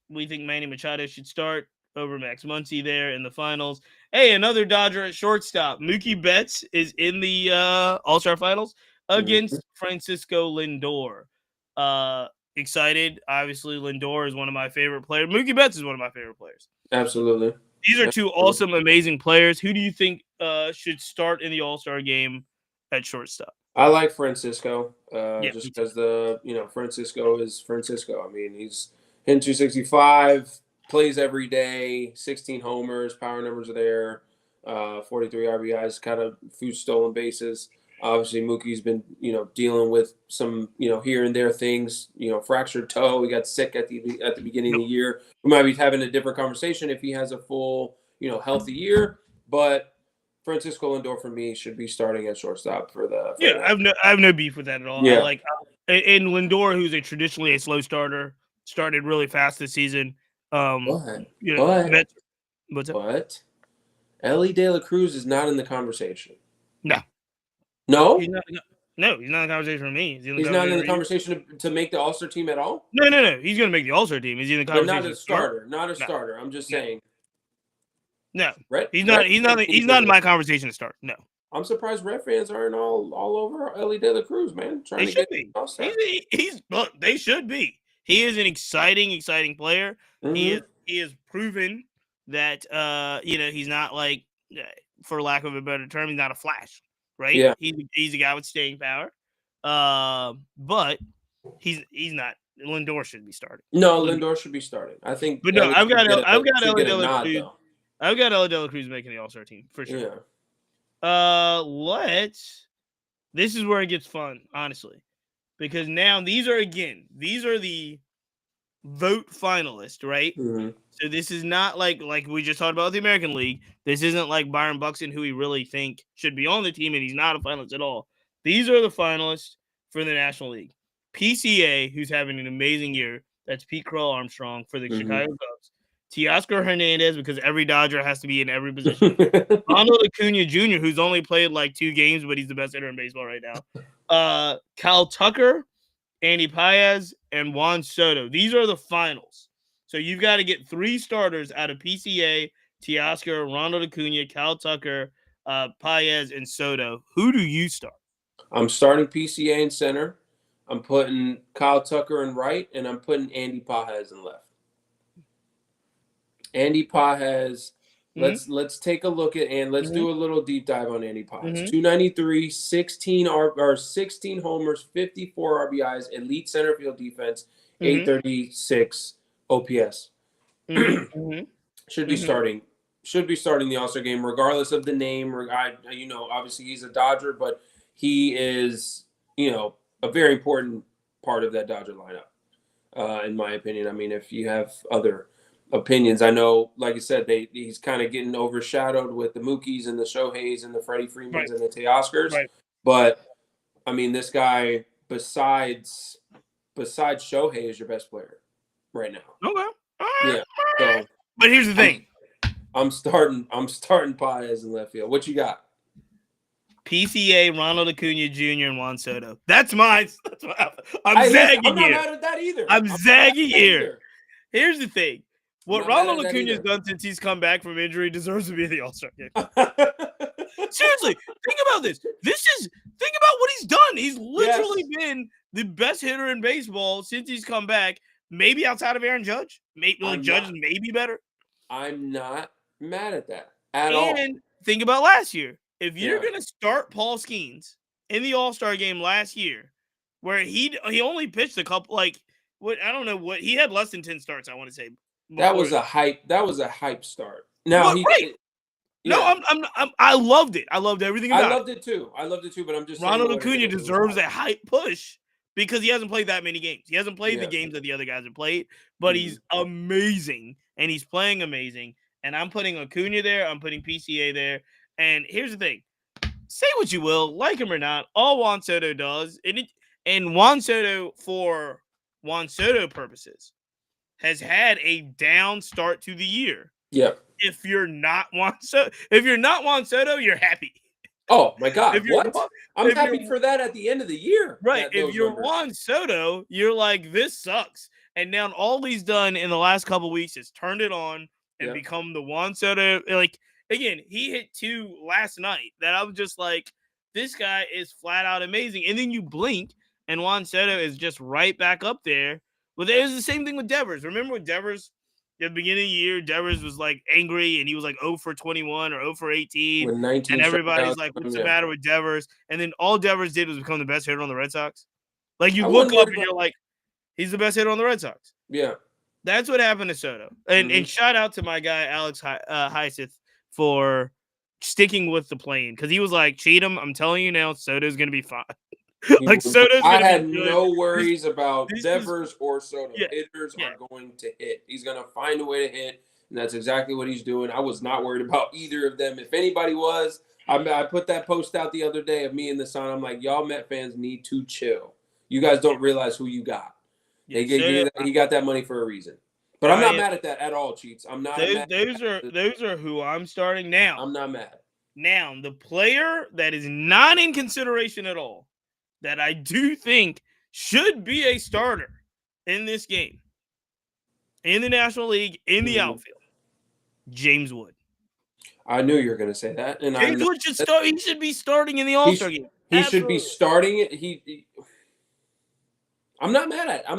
we think Manny Machado should start over Max Muncy there in the finals. Hey, another Dodger at shortstop. Mookie Betts is in the All-Star finals against Francisco Lindor. Excited. Obviously, Lindor is one of my favorite players. Mookie Betts is one of my favorite players. Absolutely. These are two awesome, amazing players. Who do you think should start in the All-Star game at shortstop? I like Francisco just because Francisco is Francisco. I mean, he's hitting 265, plays every day, 16 homers, power numbers are there, 43 RBIs, kind of few stolen bases. Obviously, Mookie's been, dealing with some, here and there things, fractured toe. He got sick at the beginning of the year. We might be having a different conversation if he has a full, healthy year. But Francisco Lindor for me should be starting at shortstop for the. I have no beef with that at all. Yeah. And Lindor, who's traditionally a slow starter, started really fast this season. But Ellie De La Cruz is not in the conversation. No, he's not in the conversation for me. He's not in the conversation to make the All-Star team at all? No. He's going to make the All-Star team. Is he in the conversation? But not a starter. Not a starter. I'm just saying. No. He's not in my conversation to start. No. I'm surprised Red fans aren't all over Ellie De La Cruz, man. They should be. They should be. He is an exciting player. He is proven that he's not like, for lack of a better term, he's not a flash. Right? Yeah. He's a guy with staying power. But he's not. Lindor should be starting. No, Lindor should be starting. I think. But no, I've got Ellie De La Cruz. I've got Ellie De La Cruz making the All-Star team for sure. Yeah. This is where it gets fun, honestly, because now these are the vote finalists, right? So this is not like we just talked about with the American League. This isn't like Byron Buxton, who we really think should be on the team, and he's not a finalist at all. These are the finalists for the National League. PCA, who's having an amazing year. That's Pete Crow Armstrong for the Chicago Cubs. Teoscar Hernandez, because every Dodger has to be in every position. Ronald Acuna Jr., who's only played like 2 games, but he's the best hitter in baseball right now. Kyle Tucker, Andy Paez, and Juan Soto. These are the finals. So you've got to get 3 starters out of PCA, Teoscar, Ronald Acuna, Kyle Tucker, Paez, and Soto. Who do you start? I'm starting PCA in center. I'm putting Kyle Tucker in right, and I'm putting Andy Paez in left. Andy Paez. Let's take a look at and let's do a little deep dive on Andy Paez. 293, 16 homers, 54 RBIs, elite center field defense, 836 OPS. Should be starting. Should be starting the All-Star game, regardless of the name. Obviously he's a Dodger, but he is, a very important part of that Dodger lineup, in my opinion. I mean, if you have other opinions, I know, like I said, he's kind of getting overshadowed with the Mookies and the Shoheis and the Freddie Freemans and the Teoscars. Right. But I mean, this guy, besides Shohei, is your best player right now. Okay. Yeah. So, but here's the thing. I'm starting Paez in left field. What you got? PCA, Ronald Acuna Jr., and Juan Soto. That's mine. I'm zagging here. I'm not mad at that either. I'm zagging here. Here's the thing. What Ronald Acuna has done since he's come back from injury deserves to be in the All-Star game. Seriously, think about this. Think about what he's done. He's literally been the best hitter in baseball since he's come back. Maybe outside of Aaron Judge. Judge is maybe better. I'm not mad at that at all. And think about last year. If you're going to start Paul Skeens in the All-Star game last year, where he only pitched a couple, what I don't know what he had less than 10 starts. I want to say That was a hype start. Now what he, right? No, yeah, I loved it. I loved everything I about it. loved it too. But I'm just saying, Ronald what it Acuna is. It was deserves hype. a hype push because he hasn't played that many games. He hasn't played the Yeah. games that the other guys have played, but he's amazing and he's playing amazing. And I'm putting Acuna there. I'm putting PCA there. And here's the thing: say what you will, like him or not, all Juan Soto does, and Juan Soto, for Juan Soto purposes, has had a down start to the year. Yeah. If you're not Juan Soto, you're happy. Oh my God! If you're What? I'm if happy you're for that at the end of the year. right, if Those you're numbers. Juan Soto, you're like, this sucks. And now all he's done in the last couple weeks is turned it on and Yeah. become the Juan Soto. Like, again, he hit 2 last night that I was just like, this guy is flat out amazing. And then you blink, and Juan Soto is just right back up there. Well, it was the same thing with Devers. Remember with Devers? At the beginning of the year, Devers was like angry and he was like 0 for 21 or 0 for 18. With 19 And everybody's strikeouts like, on what's him, the yeah. matter with Devers? And then all Devers did was become the best hitter on the Red Sox. Like, you I look wasn't up worried and about. you're like, he's the best hitter on the Red Sox. Yeah. That's what happened to Soto. And shout out to my guy, Alex Heiseth, for sticking with the plane. Because he was like, Cheatham, I'm telling you now, Soto's going to be fine. Like, Soto's I going to be had good. no worries about This is, Devers or Soto. yeah, Hitters yeah. are going to hit. He's going to find a way to hit, and that's exactly what he's doing. I was not worried about either of them. If anybody was, I put that post out the other day of me and the Sun. I'm like, y'all Met fans need to chill. You guys don't realize who you got. Yeah, He got that money for a reason. But I'm not mad at that at all, Cheats. I'm not mad. those are who I'm starting now. I'm not mad. Now, the player that is not in consideration at all, that I do think should be a starter in this game, in the National League, in the outfield, James Wood. I knew you were going to say that, and James Wood should start. He should be starting in the All-Star game. He should be starting it. I'm not mad at it. I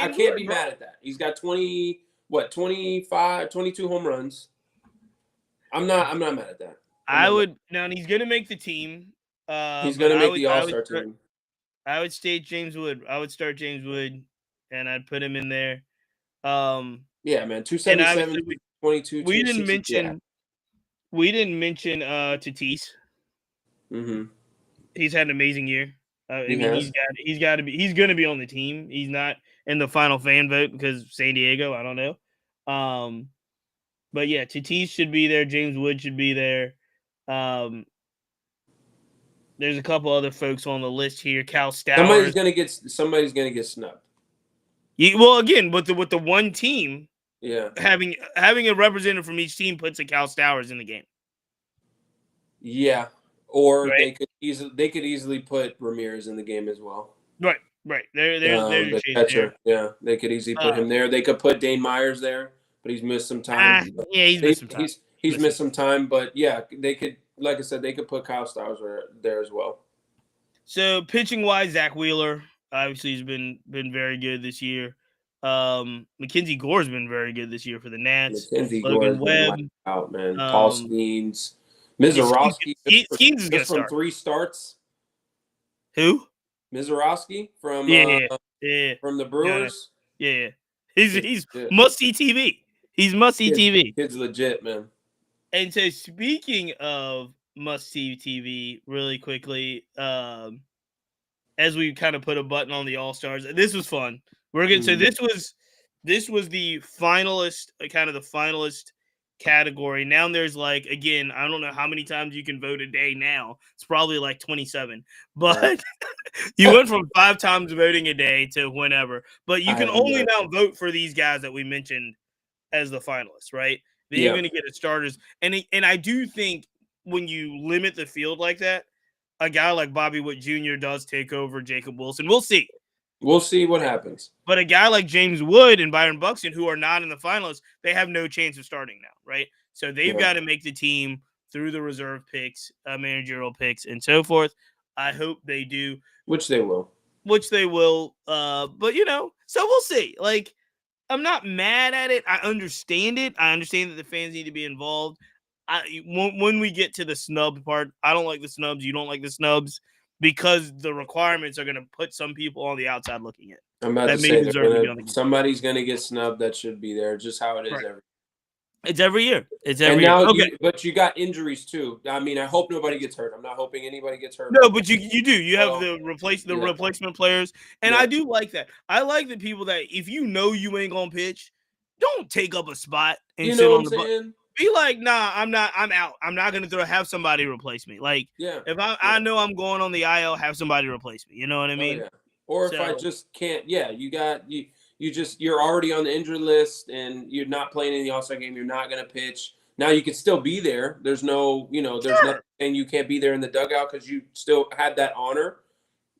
can't be mad at that. He's got 25, 22 home runs. I'm not mad at that. Now he's gonna make the team. He's gonna make the All-Star team. I would state James Wood. I would start James Wood, and I'd put him in there. Yeah, man, 277, 22. We didn't mention Tatis. Mm-hmm. He's had an amazing year. He's going to be on the team. He's not in the final fan vote because San Diego. I don't know. But yeah, Tatis should be there. James Wood should be there. There's a couple other folks on the list here. Cal Stowers. Somebody's gonna get snubbed. Well, again, with the one team, yeah, having a representative from each team puts a Cal Stowers in the game. Yeah, or right? they could easily put Ramirez in the game as well. Right. There's the catcher. There. Yeah, they could easily put him there. They could put Dane Myers there, but he's missed some time. He's missed some time. He's missed some time, but yeah, they could. Like I said, they could put Kyle Stowers there as well. So pitching wise, Zach Wheeler obviously has been very good this year. Mackenzie Gore's been very good this year for the Nats. Logan Webb, out man. Paul Skeens, Mizorowski. Skeens is gonna start 3 starts. Who? Mizorowski from from the Brewers. Yeah. He's must see TV. He's must see TV. Kid's legit, man. And so speaking of must see TV, really quickly, as we kind of put a button on the All-Stars, this was fun. We're gonna so this was the finalist, kind of the finalist category. Now there's like, again, I don't know how many times you can vote a day now. It's probably like 27. But you went from 5 times voting a day to whenever. But you can only now vote for these guys that we mentioned as the finalists, right? Then you're going to get a starters. And I do think when you limit the field like that, a guy like Bobby Witt Jr. does take over Jacob Wilson. We'll see. We'll see what happens. But a guy like James Wood and Byron Buxton, who are not in the finalists, they have no chance of starting now, right? So they've got to make the team through the reserve picks, managerial picks, and so forth. I hope they do. Which they will. But, so we'll see. Like, I'm not mad at it. I understand it. I understand that the fans need to be involved. When we get to the snub part, I don't like the snubs. You don't like the snubs. because the requirements are going to put some people on the outside looking in. I'm about That to may say deserve to be on the somebody's gonna get snubbed that should be there. Just how it is right. every. It's every year. It's And every year. now Okay. but you got injuries too. I mean, I hope nobody gets hurt. I'm not hoping anybody gets hurt. No, but you do. You have the Yeah. replacement players, and Yeah. I do like that. I like the people that if you know you ain't gonna pitch, don't take up a spot and You sit know what on I'm the butt. saying? Be like, nah, I'm not. I'm out. I'm not gonna have somebody replace me. Like, Yeah. if I know I'm going on the IL, have somebody replace me. You know what I mean? Oh, yeah. Or if I just can't, you're already on the injury list and you're not playing in the All-Star game. You're not gonna pitch. Now you can still be there. There's no, there's nothing saying you can't be there in the dugout because you still had that honor.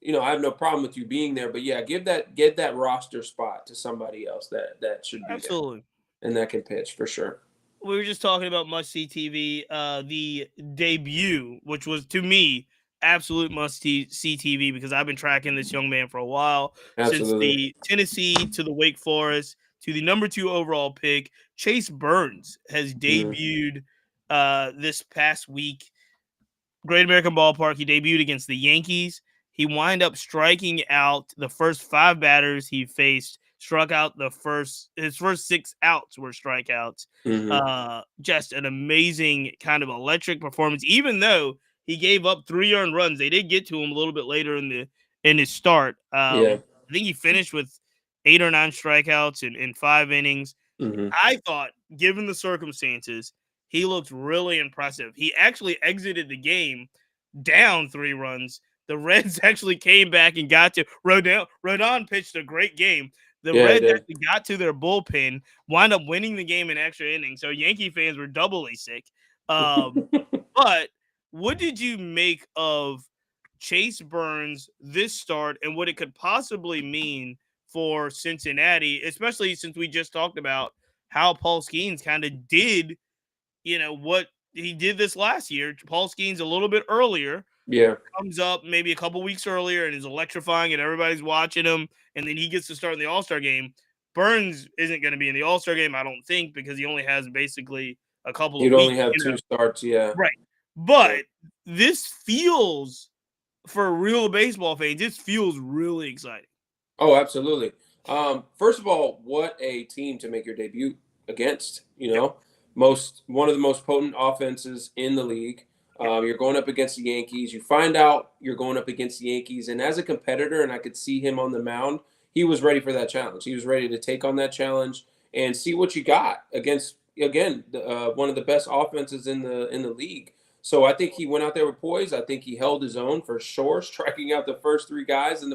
I have no problem with you being there, but yeah, get that roster spot to somebody else that should be absolutely there and that can pitch for sure. We were just talking about must-see TV. The debut, which was to me absolute must-see TV because I've been tracking this young man for a while. Since Absolutely. the Tennessee to the Wake Forest to the number 2 overall pick, Chase Burns has debuted this past week. Great American Ballpark. He debuted against the Yankees. He wound up striking out the first 5 batters he faced. Struck out his first 6 outs were strikeouts. Just an amazing kind of electric performance. Even though he gave up 3 earned runs, they did get to him a little bit later in his start. I think he finished with 8 or 9 strikeouts in 5 innings. I thought, given the circumstances, he looked really impressive. He actually exited the game down 3 runs. The Reds actually came back and got to Rodon pitched a great game. The Reds actually got to their bullpen, wound up winning the game in extra innings. So Yankee fans were doubly sick. But what did you make of Chase Burns this start and what it could possibly mean for Cincinnati, especially since we just talked about how Paul Skeens kind of did, what he did this last year. Paul Skeens a little bit earlier. Yeah. Comes up maybe a couple weeks earlier and is electrifying and everybody's watching him. And then he gets to start in the All-Star game. Burns isn't going to be in the All-Star game, I don't think, because he only has basically a couple of weeks. He'd only have 2 starts, yeah. Right. But this feels, for real baseball fans, this feels really exciting. Oh, absolutely. First of all, what a team to make your debut against, one of the most potent offenses in the league. You're going up against the Yankees. You find out you're going up against the Yankees. And as a competitor, and I could see him on the mound, he was ready for that challenge. He was ready to take on that challenge and see what you got against, again, one of the best offenses in the league. So I think he went out there with poise. I think he held his own for sure, striking out the first 3 guys and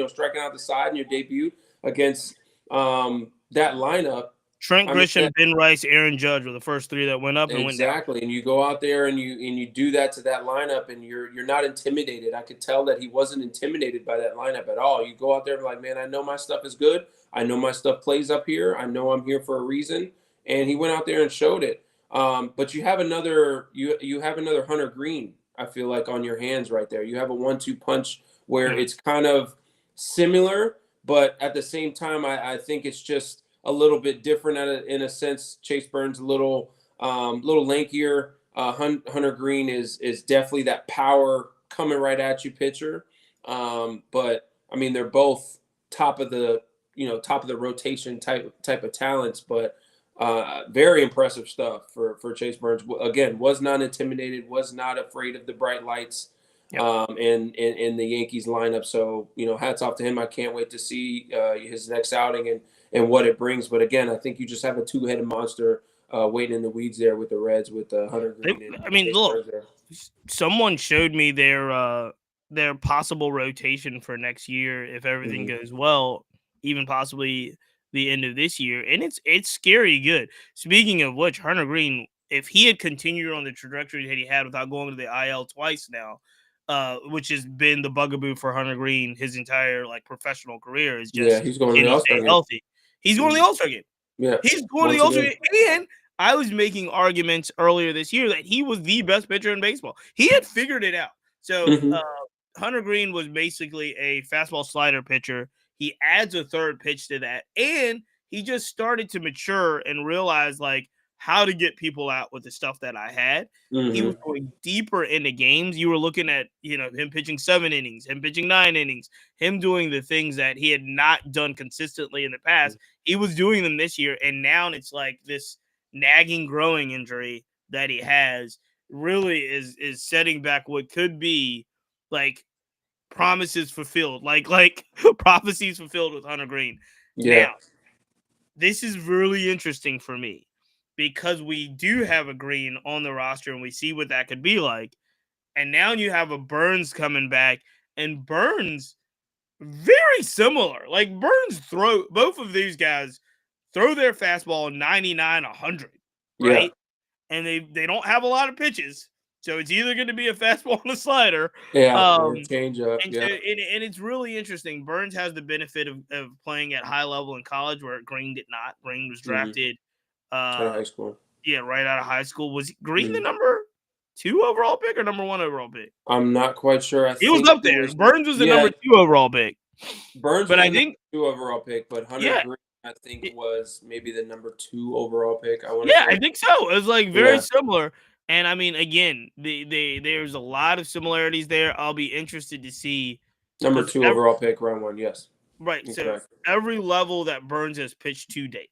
striking out the side in your debut against that lineup. Trent Grisham, Ben Rice, Aaron Judge were the first 3 that went up and went down. Exactly, and you go out there and you do that to that lineup, and you're not intimidated. I could tell that he wasn't intimidated by that lineup at all. You go out there like, man, I know my stuff is good. I know my stuff plays up here. I know I'm here for a reason, and he went out there and showed it. But you have another Hunter Green, I feel like, on your hands right there. You have a 1-2 punch where it's kind of similar, but at the same time, I think it's just a little bit different in a sense. Chase Burns a little lankier. Hunter Green is definitely that power coming right at you pitcher. But I mean, they're both top of the rotation type of talents, but very impressive stuff for Chase Burns. Again, was not intimidated, was not afraid of the bright lights. And the Yankees lineup. So, hats off to him. I can't wait to see his next outing and what it brings. But again, I think you just have a 2-headed monster waiting in the weeds there with the Reds with Hunter Green. Look, someone showed me their possible rotation for next year if everything goes well, even possibly the end of this year, and it's scary good. Speaking of which, Hunter Green, if he had continued on the trajectory that he had without going to the IL twice now, which has been the bugaboo for Hunter Green his entire professional career, is just he's going to the All-Star game. Healthy. He's going to the All-Star game. Yeah, he's going to the All-Star game. And I was making arguments earlier this year that he was the best pitcher in baseball. He had figured it out. So Hunter Green was basically a fastball slider pitcher. He adds a third pitch to that, and he just started to mature and realize how to get people out with the stuff that I had. He was Mm-hmm. going deeper into games. You were looking at, him pitching 7 innings, him pitching 9 innings, him doing the things that he had not done consistently in the past. He was doing them this year, and now it's like this nagging growing injury that he has really is setting back what could be like promises fulfilled, like prophecies fulfilled with Hunter Green. Yeah. Now, this is really interesting for me because we do have a Green on the roster and we see what that could be like. And now you have a Burns coming back, and Burns very similar. Like Burns both of these guys throw their fastball 99, 100, Yeah. right? And they don't have a lot of pitches. So it's either going to be a fastball and a slider. Yeah. Or change up. And, Yeah. and it's really interesting. Burns has the benefit of playing at high level in college where Green did not. Green was drafted Out of high school. yeah, right out of high school. Was Green the number 2 overall pick or number 1 overall pick? I'm not quite sure. He was up there. Burns was the number 2 overall pick. Burns but was I think 2 overall pick, but Hunter Green, I think, was maybe the number 2 overall pick. I think so. It was like very similar. And I mean, again, there's a lot of similarities there. I'll be interested to see number 2 overall pick, round 1. Yes, right. So every level that Burns has pitched to date,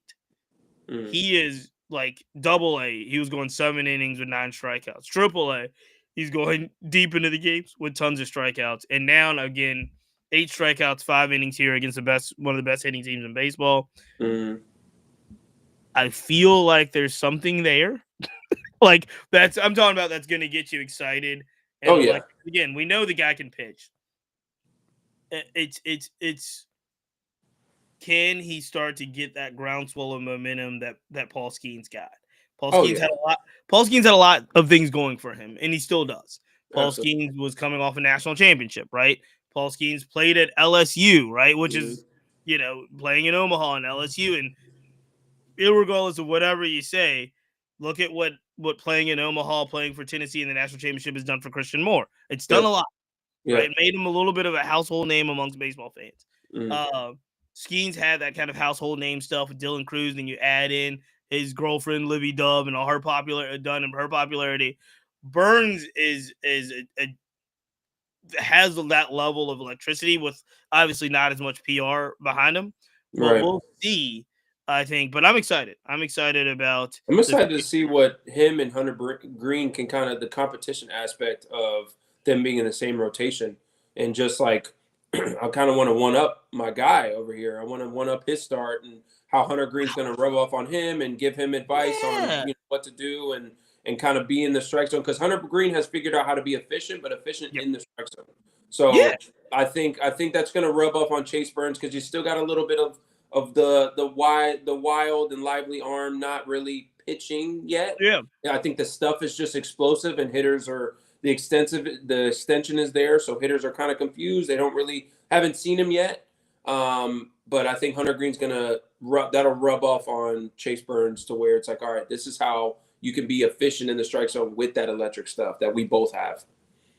he is like double A. He was going 7 innings with 9 strikeouts. Triple A, he's going deep into the games with tons of strikeouts. And now again, 8 strikeouts, 5 innings here against one of the best hitting teams in baseball. I feel like there's something there. Like I'm talking about that's going to get you excited. And again, we know the guy can pitch. It's can he start to get that groundswell of momentum that Paul Skeens got? Paul Skeens had a lot of things going for him, and he still does. Paul Skeens was coming off a national championship, right? Paul Skeens played at LSU, right? Which is, playing in Omaha and LSU. And irregardless of whatever you say, look at what playing in Omaha, playing for Tennessee in the national championship has done for Christian Moore. It's done a lot. Right? It made him a little bit of a household name amongst baseball fans. Skeens had that kind of household name stuff with Dylan Cruz, and you add in his girlfriend Livy Dove and all her popularity. Burns has that level of electricity with obviously not as much PR behind him. But we'll see, I think. But I'm excited. I'm excited to see what him and Hunter Green can kind of the competition aspect of them being in the same rotation. And just like I kind of want to one up my guy over here. I want to one up his start and how Hunter Green's going to rub off on him and give him advice on what to do and kind of be in the strike zone, because Hunter Green has figured out how to be efficient, but efficient in the strike zone. So I think that's going to rub off on Chase Burns, because you still got a little bit of the wild and lively arm, not really pitching yet. I think the stuff is just explosive, and hitters are the extension is there, so hitters are kind of confused. They haven't seen him yet. But I think Hunter Green's gonna that'll rub off on Chase Burns to where it's like, all right, this is how you can be efficient in the strike zone with that electric stuff that we both have.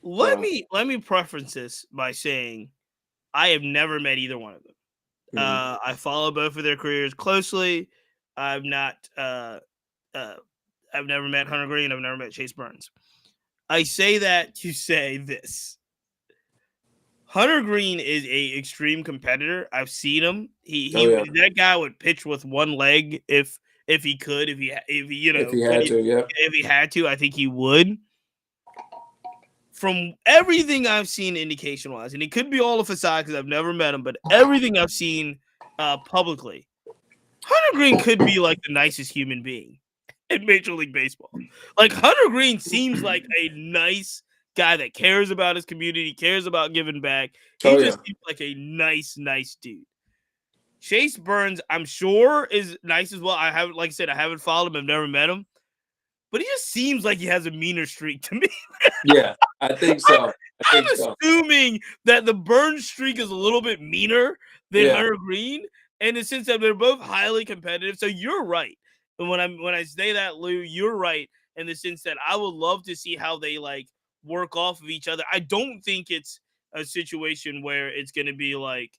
Let me preference this by saying I have never met either one of them. I follow both of their careers closely. I've never met Hunter Green. I've never met Chase Burns. I say that to say this. Hunter Green is a extreme competitor. I've seen him. That guy would pitch with one leg if he could, if he had to, I think he would. From everything I've seen indication wise, and it could be all a facade because I've never met him, but everything I've seen publicly, Hunter Green could be like the nicest human being in Major League Baseball. Like Hunter Green seems like a nice guy that cares about his community, cares about giving back. He just seems like a nice dude. Chase Burns, I'm sure, is nice as well. I haven't followed him. I've never met him. But he just seems like he has a meaner streak to me. Yeah, I think so. I'm assuming that the Burns streak is a little bit meaner than Hunter Green, in the sense that they're both highly competitive. So you're right. And when I say that, Lou, you're right in the sense that I would love to see how they like work off of each other. I don't think it's a situation where it's going to be like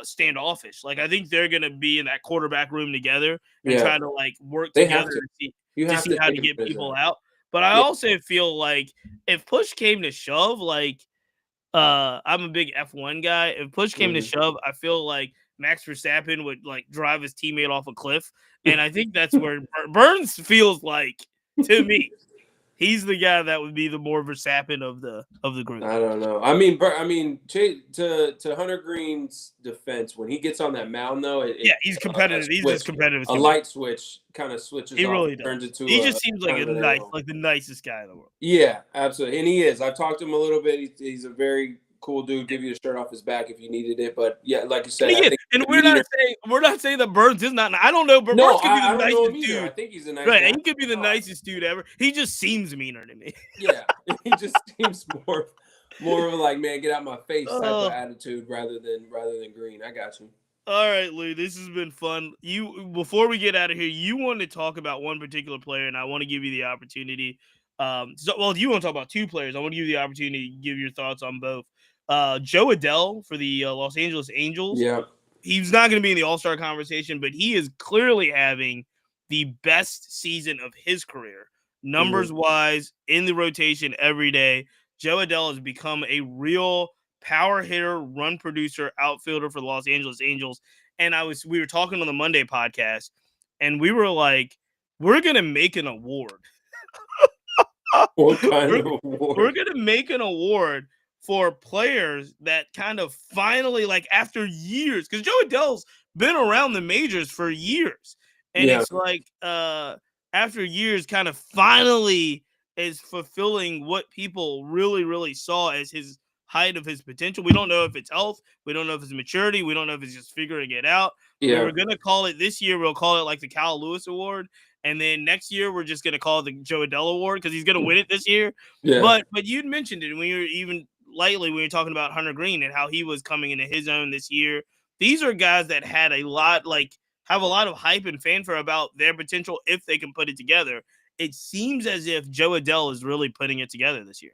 standoffish. Like I think they're gonna be in that quarterback room together and Yeah, try to like work they have together to. to You have see to how take to get advantage of people that. out. But I Yeah. also feel like if push came to shove, like I'm a big F1 guy. If push came to Mhm. shove, I feel like Max Verstappen would like drive his teammate off a cliff, and I think that's where Burns feels like to me. He's the guy that would be the more Verstappen of the group. I don't know. To Hunter Green's defense, when he gets on that mound, though, Yeah, he's a competitive. He's as switch, competitive as a can be. light switch, kind of switches He off really and turns does. into He a just seems like kind a of an nice, animal. like the nicest guy in the world. Yeah, absolutely, and he is. I've talked to him a little bit. He's a very cool dude. Give you the shirt off his back if you needed it. But yeah, like you And said, I again, think and the meaner. we're not saying that Burns is not. I don't know, but No, Burns could be I the don't know him nicest either. I dude. think he's a nice Right, guy. and he could be the No, nicest dude ever. He just seems meaner to me. yeah, he just seems more of a like, man, get out my face type of Oh, attitude rather than Green. I got you. all right, Lou. This has been fun. You before we get out of here, you want to talk about one particular player, and I want to give you the opportunity. You want to talk about two players. I want to give you the opportunity to give your thoughts on both. Joe Adell for the Los Angeles Angels. Yeah. He's not going to be in the All-Star conversation, but he is clearly having the best season of his career, numbers Mhm. wise, in the rotation every day. Joe Adell has become a real power hitter, run producer, outfielder for the Los Angeles Angels. And we were talking on the Monday podcast, and we were like, we're gonna make an award. What kind we're, of we're award? gonna make an award for players that kind of finally, like after years, because Joe Adell's been around the majors for years, and Yeah. it's like after years, kind of finally is fulfilling what people really, really saw as his height of his potential. We don't know if it's health, we don't know if it's maturity, we don't know if it's just figuring it out. We Yeah. were gonna call it this year. We'll call it like the Kyle Lewis Award, and then next year we're just gonna call it the Joe Adell Award because he's gonna win it this year. Yeah. But you'd mentioned it when you were even lightly when you're talking about Hunter Green and how he was coming into his own this year. These are guys that had a lot, like have a lot of hype and fanfare about their potential if they can put it together. It seems as if Joe Adell is really putting it together this year.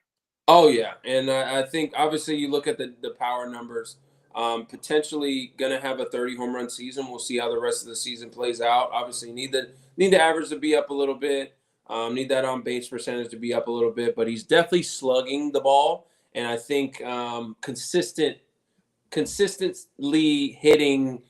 Oh yeah, and I think obviously you look at the power numbers. Potentially going to have a 30 home run season. We'll see how the rest of the season plays out. Obviously, need the average to be up a little bit. Need that on base percentage to be up a little bit. But he's definitely slugging the ball, and I think consistently hitting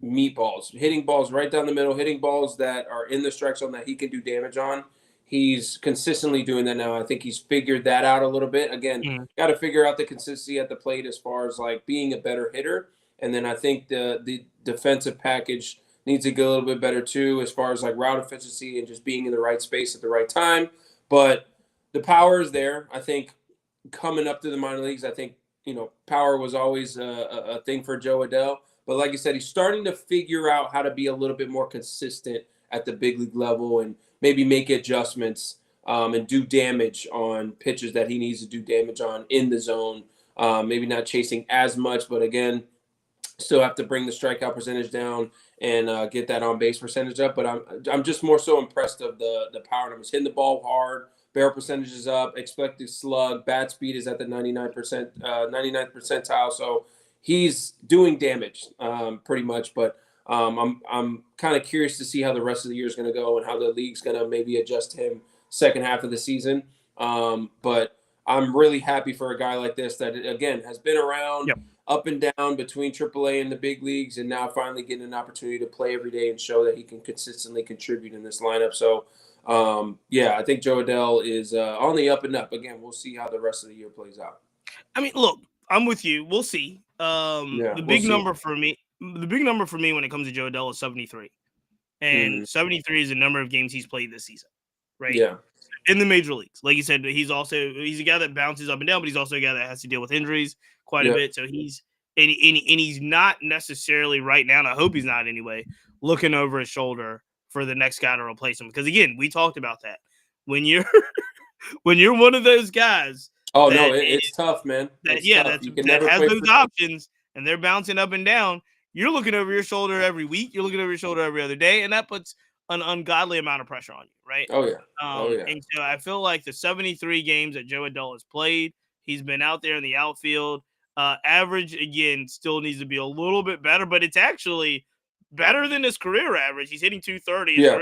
meatballs, hitting balls right down the middle, hitting balls that are in the strike zone that he can do damage on. He's consistently doing that now. I think he's figured that out a little bit. Again, Mhm. got to figure out the consistency at the plate as far as like being a better hitter. And then I think the defensive package needs to get a little bit better too, as far as like route efficiency and just being in the right space at the right time. But the power is there. I think coming up to the minor leagues, I think power was always a thing for Joe Adell. But like I said, he's starting to figure out how to be a little bit more consistent at the big league level and maybe make adjustments and do damage on pitches that he needs to do damage on in the zone. Maybe not chasing as much, but again, still have to bring the strikeout percentage down and get that on base percentage up. But I'm just more so impressed of the power numbers, hitting the ball hard, barrel percentage is up, expected slug, bat speed is at the 99th percentile. So he's doing damage pretty much. But I'm kind of curious to see how the rest of the year is going to go and how the league's going to maybe adjust him second half of the season. But I'm really happy for a guy like this that again has been around Yep. up and down between AAA and the big leagues, and now finally getting an opportunity to play every day and show that he can consistently contribute in this lineup. So, I think Joe Adell is on the up and up. Again, we'll see how the rest of the year plays out. I mean, look, I'm with you. We'll see. Yeah, The we'll big see. number for me, when it comes to Joe Adell is 73, Mhm. and 73 is the number of games he's played this season, right? Yeah, In the major leagues. Like you said, he's a guy that bounces up and down, but he's also a guy that has to deal with injuries quite a yeah, bit. So he's not necessarily right now, and I hope he's not anyway, looking over his shoulder for the next guy to replace him. Because again, we talked about that. When you're when you're one of those guys Oh no, that it's tough, man. It's tough. You can that never has play those for. options and they're bouncing up and down, you're looking over your shoulder every week. You're looking over your shoulder every other day, and that puts an ungodly amount of pressure on you, right? Oh yeah, oh yeah. And so I feel like the 73 games that Joe Adell has played, he's been out there in the outfield. Average, again, still needs to be a little bit better, but it's actually better than his career average. He's hitting 230. Yeah.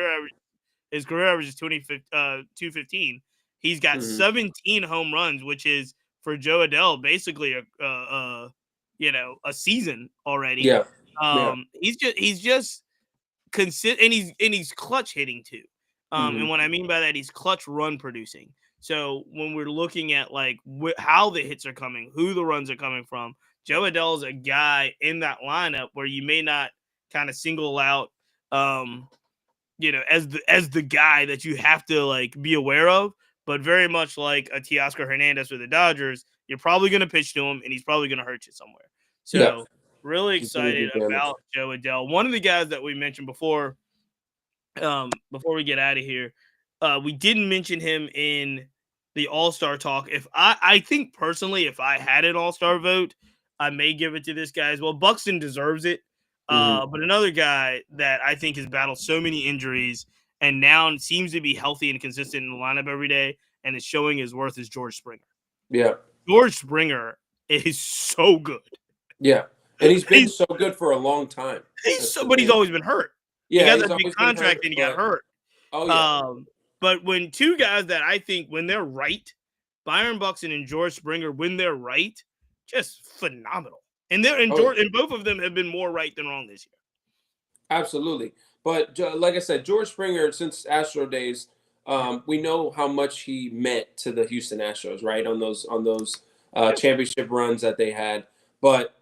His career average is 215. He's got 17 home runs, which is for Joe Adell basically a season already. Yeah. He's just and he's clutch hitting too. And what I mean by that, he's clutch run producing. So when we're looking at like how the hits are coming, who the runs are coming from, Joe Adell is a guy in that lineup where you may not kind of single out, as the guy that you have to like be aware of, but very much like a Teoscar Hernandez for the Dodgers, you're probably going to pitch to him and he's probably going to hurt you somewhere. So really excited about Joe Adell. One of the guys that we mentioned before we get out of here, we didn't mention him in the All-Star talk. I think personally, if I had an All-Star vote, I may give it to this guy as well. Buxton deserves it. But another guy that I think has battled so many injuries and now seems to be healthy and consistent in the lineup every day and is showing his worth is George Springer. Yeah. George Springer is so good. Yeah. And he's been so good for a long time. But he's always been hurt. Yeah, he got that big contract and he got hurt. Oh, yeah. But when two guys that I think when they're right, Byron Buxton and George Springer, when they're right, just phenomenal. And both of them have been more right than wrong this year. Absolutely. But like I said, George Springer, since Astro days, we know how much he meant to the Houston Astros, right? On those championship runs that they had. But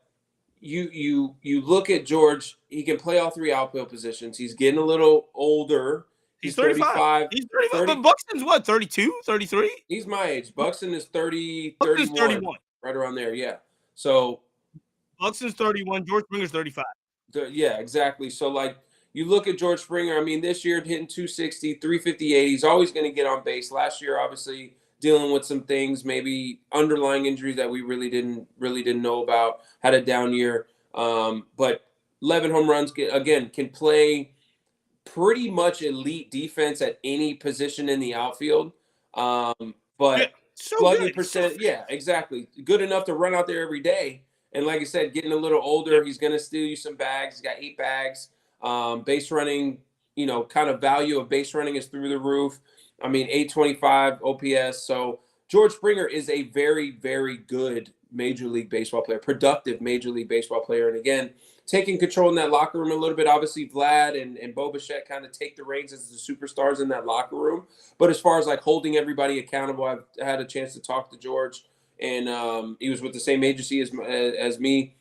you look at George, he can play all three outfield positions. He's getting a little older. He's 35. He's 35. But Buxton's what, 32, 33? He's my age. Buxton is 30, 31. Right around there, yeah. So Buxton's 31, George Springer's 35. Yeah, exactly. So like you look at George Springer, I mean, this year hitting 260, 358. He's always going to get on base. Last year, obviously, dealing with some things, maybe underlying injuries that we really didn't know about. Had a down year, but 11 home runs. Can play pretty much elite defense at any position in the outfield. But slugging percent, yeah, exactly, good enough to run out there every day. And like I said, getting a little older, he's going to steal you some bags. He's got 8 bags. Base running, kind of value of base running is through the roof. I mean, 825 OPS. So George Springer is a very, very good Major League Baseball player, productive Major League Baseball player. And again, taking control in that locker room a little bit. Obviously, Vlad and Bo Bichette kind of take the reins as the superstars in that locker room. But as far as like holding everybody accountable, I've had a chance to talk to George. And he was with the same agency as me,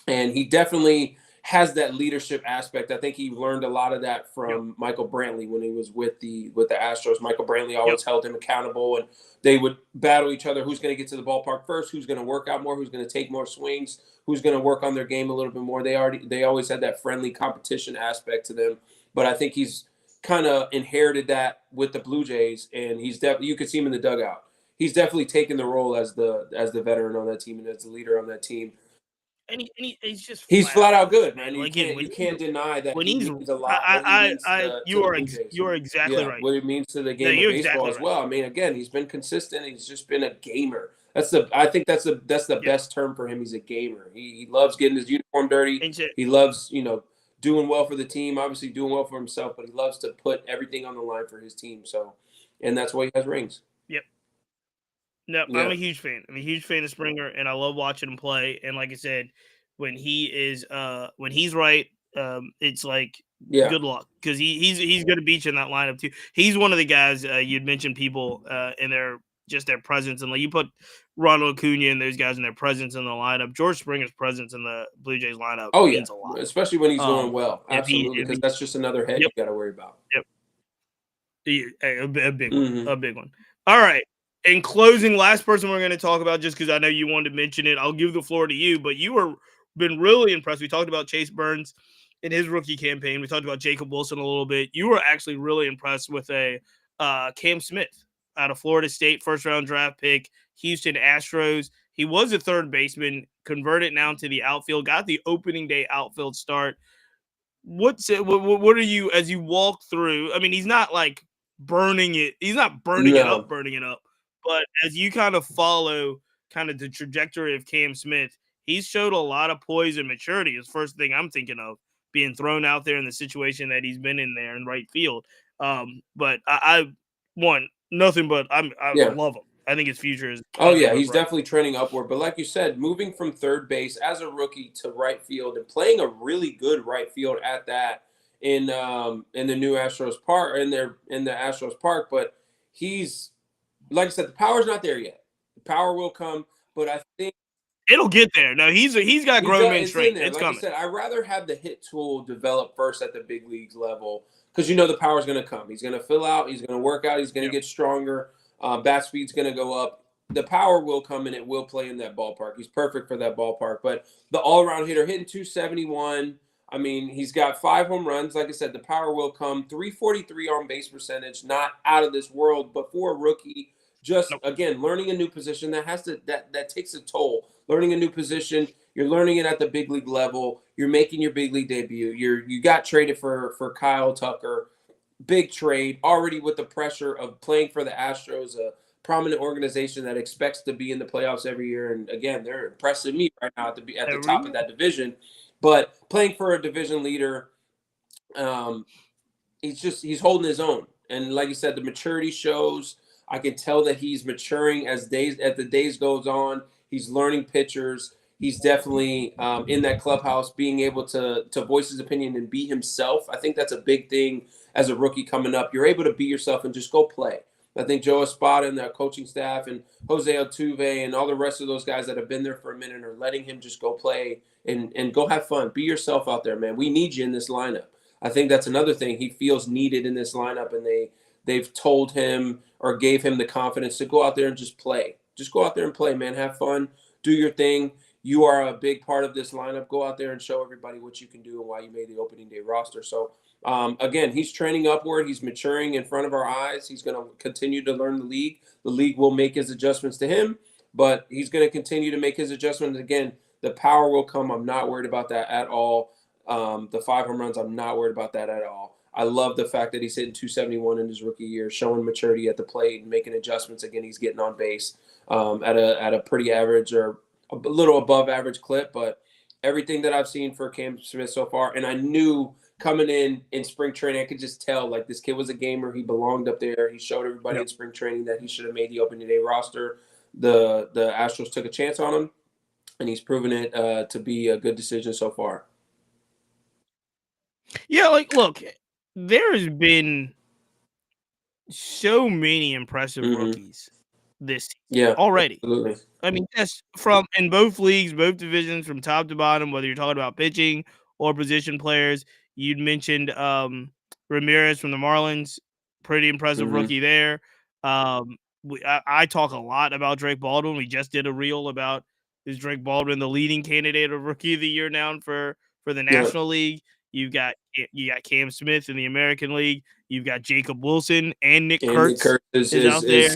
and he definitely has that leadership aspect. I think he learned a lot of that from Michael Brantley when he was with the Astros. Michael Brantley always held him accountable, and they would battle each other. Who's going to get to the ballpark first? Who's going to work out more? Who's going to take more swings? Who's going to work on their game a little bit more? They always had that friendly competition aspect to them. But I think he's kind of inherited that with the Blue Jays, and he's definitely, you could see him in the dugout. He's definitely taken the role as the veteran on that team and as the leader on that team. And he's flat out good, man. You can't deny that when he means a lot. You are exactly right. What it means to the game of baseball as well. I mean, again, he's been consistent. He's just been a gamer. I think that's the best term for him. He's a gamer. He loves getting his uniform dirty. He loves doing well for the team. Obviously doing well for himself, but he loves to put everything on the line for his team. So, and that's why he has rings. Yep. No, yeah. I'm a huge fan. I'm a huge fan of Springer, and I love watching him play. And like I said, when he's right, it's like good luck because he's going to beat you in that lineup too. He's one of the guys you'd mentioned people in their presence, and like you put Ronald Acuna and those guys in their presence in the lineup. George Springer's presence in the Blue Jays lineup means a lot, especially when he's going well. Absolutely, because that's just another head you got to worry about. Yep, a big one, a big one. All right. In closing, last person we're going to talk about, just because I know you wanted to mention it, I'll give the floor to you. But you were been really impressed. We talked about Chase Burns in his rookie campaign. We talked about Jacob Wilson a little bit. You were actually really impressed with a Cam Smith out of Florida State, first-round draft pick, Houston Astros. He was a third baseman, converted now to the outfield, got the opening day outfield start. What are you, as you walk through? I mean, he's not like burning it. He's not burning it up. But as you kind of follow kind of the trajectory of Cam Smith, he's showed a lot of poise and maturity. Is the first thing I'm thinking of, being thrown out there in the situation that he's been in there in right field. But I want nothing but I Yeah. love him. I think his future is Oh nothing yeah, but he's bright. definitely trending upward. But like you said, moving from third base as a rookie to right field and playing a really good right field at that in the new Astros park in the Astros park. But he's like I said, the power's not there yet. The power will come, but I think It'll get there. No, he's got he grown does. man It's in strength. there. It's Like you coming. said, I'd rather have the hit tool develop first at the big leagues level because you know the power's going to come. He's going to fill out. He's going to work out. He's going to Yeah. get stronger. Bat speed's going to go up. The power will come and it will play in that ballpark. He's perfect for that ballpark. But the all-around hitter hitting 271. I mean, he's got 5 home runs. Like I said, the power will come. 343 on base percentage, not out of this world. But for a rookie, just Nope. again learning a new position that takes a toll. Learning a new position, you're learning it at the big league level. You're making your big league debut. You got traded for Kyle Tucker, big trade already with the pressure of playing for the Astros, a prominent organization that expects to be in the playoffs every year. And again, they're impressing me right now at the Every top of that division. But playing for a division leader, um, he's holding his own. And like you said, the maturity shows. I can tell that he's maturing as the days goes on. He's learning pitchers. He's definitely in that clubhouse, being able to voice his opinion and be himself. I think that's a big thing as a rookie coming up. You're able to be yourself and just go play. I think Joe Espada and their coaching staff and Jose Altuve and all the rest of those guys that have been there for a minute are letting him just go play and go have fun. Be yourself out there, man. We need you in this lineup. I think that's another thing he feels needed in this lineup, and they've told him or gave him the confidence to go out there and just play. Just go out there and play, man. Have fun, do your thing. You are a big part of this lineup. Go out there and show everybody what you can do and why you made the opening day roster. So again, he's trending upward. He's maturing in front of our eyes. He's going to continue to learn the league. The league will make his adjustments to him, but he's going to continue to make his adjustments. Again, the power will come. I'm not worried about that at all. The 5 home runs, I'm not worried about that at all. I love the fact that he's hitting 271 in his rookie year, showing maturity at the plate and making adjustments. Again, he's getting on base at a pretty average or a little above average clip. But everything that I've seen for Cam Smith so far, and I knew coming in spring training, I could just tell like this kid was a gamer. He belonged up there. He showed everybody Yep. in spring training that he should have made the opening day roster. The Astros took a chance on him, and he's proven it to be a good decision so far. Yeah, like look, there has been so many impressive Mm-hmm. rookies this season Yeah, already. absolutely. I mean, just from in both leagues, both divisions, from top to bottom, whether you're talking about pitching or position players. You'd mentioned Ramirez from the Marlins, pretty impressive Mm-hmm. rookie there. I talk a lot about Drake Baldwin. We just did a reel about is Drake Baldwin the leading candidate of Rookie of the Year now for the Yeah, National League. You got Cam Smith in the American League. You've got Jacob Wilson and Nick and Nick Kurtz Kurtis is out there.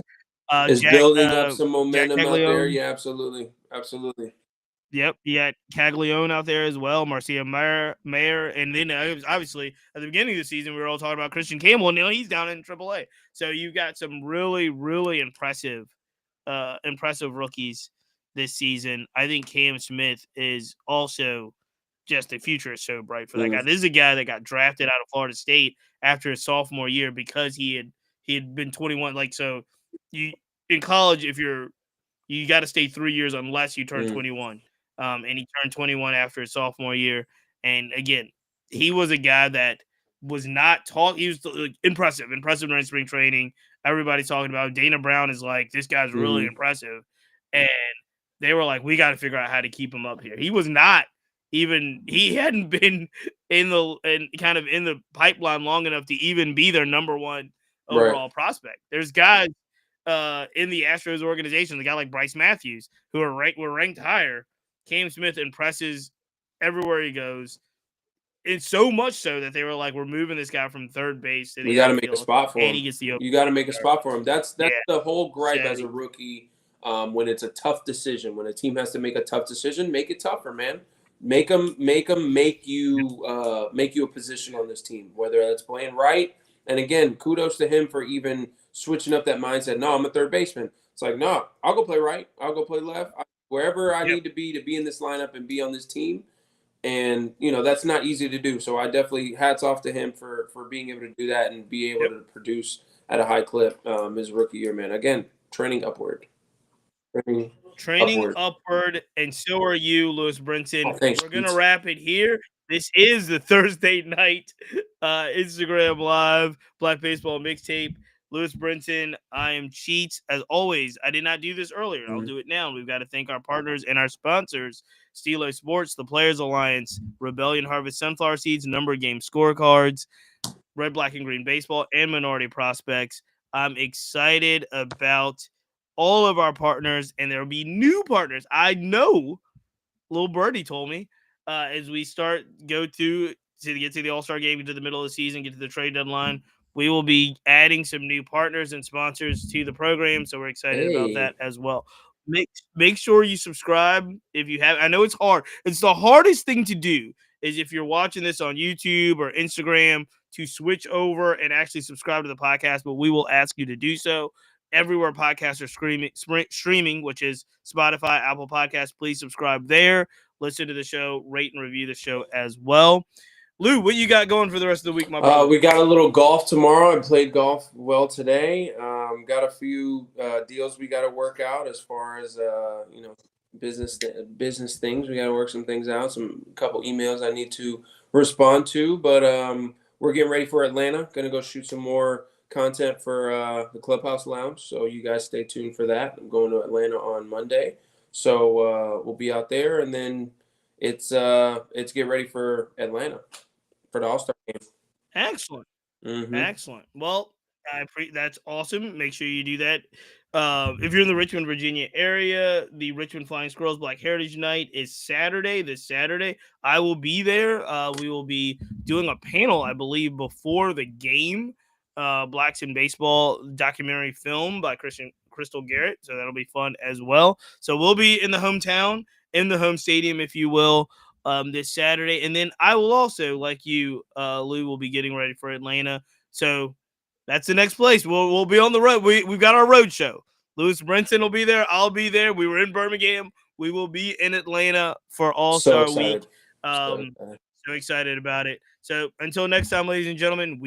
is Jack building up some Jack momentum out there. Caglione. Yeah, absolutely, absolutely. Yep, you got Caglione out there as well, Marcia Mayer, and then obviously at the beginning of the season we were all talking about Christian Campbell, and now he's down in AAA. So you've got some really, really impressive rookies this season. I think Cam Smith is also just the future is so bright for that guy. Mm-hmm. This is a guy that got drafted out of Florida State after his sophomore year because he had been 21. Like so, you in college if you got to stay 3 years unless you turn Mm-hmm. 21. And he turned 21 after his sophomore year. And again, he was a guy that was not taught. He was impressive during spring training. Everybody's talking about him. Dana Brown is like, this guy's really Mm-hmm. impressive. And they were like, we got to figure out how to keep him up here. He was not even, he hadn't been in the pipeline long enough to even be their number one Right. overall prospect. There's guys in the Astros organization, a guy like Bryce Matthews, who were ranked higher. Cam Smith impresses everywhere he goes. It's so much so that they were like, we're moving this guy from third base to We the got to make a outfield, spot for and he him. gets the open. You got to make a spot for him. That's Yeah, the whole gripe so as a rookie. When it's a tough decision, when a team has to make a tough decision, make it tougher, man. Make them make you a position on this team, whether that's playing right. And again, kudos to him for even switching up that mindset. No, I'm a third baseman. It's like, no, I'll go play right. I'll go play left. wherever I Yep. need to be in this lineup and be on this team. And that's not easy to do. So I definitely hats off to him for being able to do that and be able Yep. to produce at a high clip his rookie year, man. Again, trending upward. Trending Training upward. upward, and so are you, Lewis Oh, Brinson. thanks, We're gonna Pete. wrap it here. This is the Thursday night Instagram Live Black Baseball Mixtape. Lewis Brinson, I am Cheats. As always, I did not do this earlier. I'll do it now. We've got to thank our partners and our sponsors, Stilo Sports, the Players Alliance, Rebellion Harvest Sunflower Seeds, Number Game Scorecards, Red, Black, and Green Baseball, and Minority Prospects. I'm excited about all of our partners, and there will be new partners. I know Little Birdie told me as we go to get to the All-Star game, get to the middle of the season, get to the trade deadline, we will be adding some new partners and sponsors to the program, so we're excited about Hey. that as well. Make sure you subscribe if you have. I know it's hard. It's the hardest thing to do is if you're watching this on YouTube or Instagram to switch over and actually subscribe to the podcast, but we will ask you to do so everywhere podcasts are streaming, which is Spotify, Apple Podcasts. Please subscribe there. Listen to the show, rate and review the show as well. Lou, what you got going for the rest of the week, my brother? We got a little golf tomorrow. I played golf well today. Got a few deals we got to work out as far as business things. We got to work some things out. Some couple emails I need to respond to, but we're getting ready for Atlanta. Going to go shoot some more content for the Clubhouse Lounge. So you guys stay tuned for that. I'm going to Atlanta on Monday, so we'll be out there, and then it's get ready for Atlanta for the All-Star game. Excellent. Mm-hmm. Excellent. Well, that's awesome. Make sure you do that. If you're in the Richmond, Virginia area, the Richmond Flying Squirrels Black Heritage Night is this Saturday. I will be there. We will be doing a panel, I believe, before the game. Blacks in Baseball documentary film by Crystal Garrett. So that'll be fun as well. So we'll be in the hometown, in the home stadium, if you will, this Saturday. And then I will also, like you, Lou, will be getting ready for Atlanta. So that's the next place. We'll be on the road. We've got our road show. Lewis Brinson will be there. I'll be there. We were in Birmingham. We will be in Atlanta for All-Star Week. So excited. So excited about it. So until next time, ladies and gentlemen, we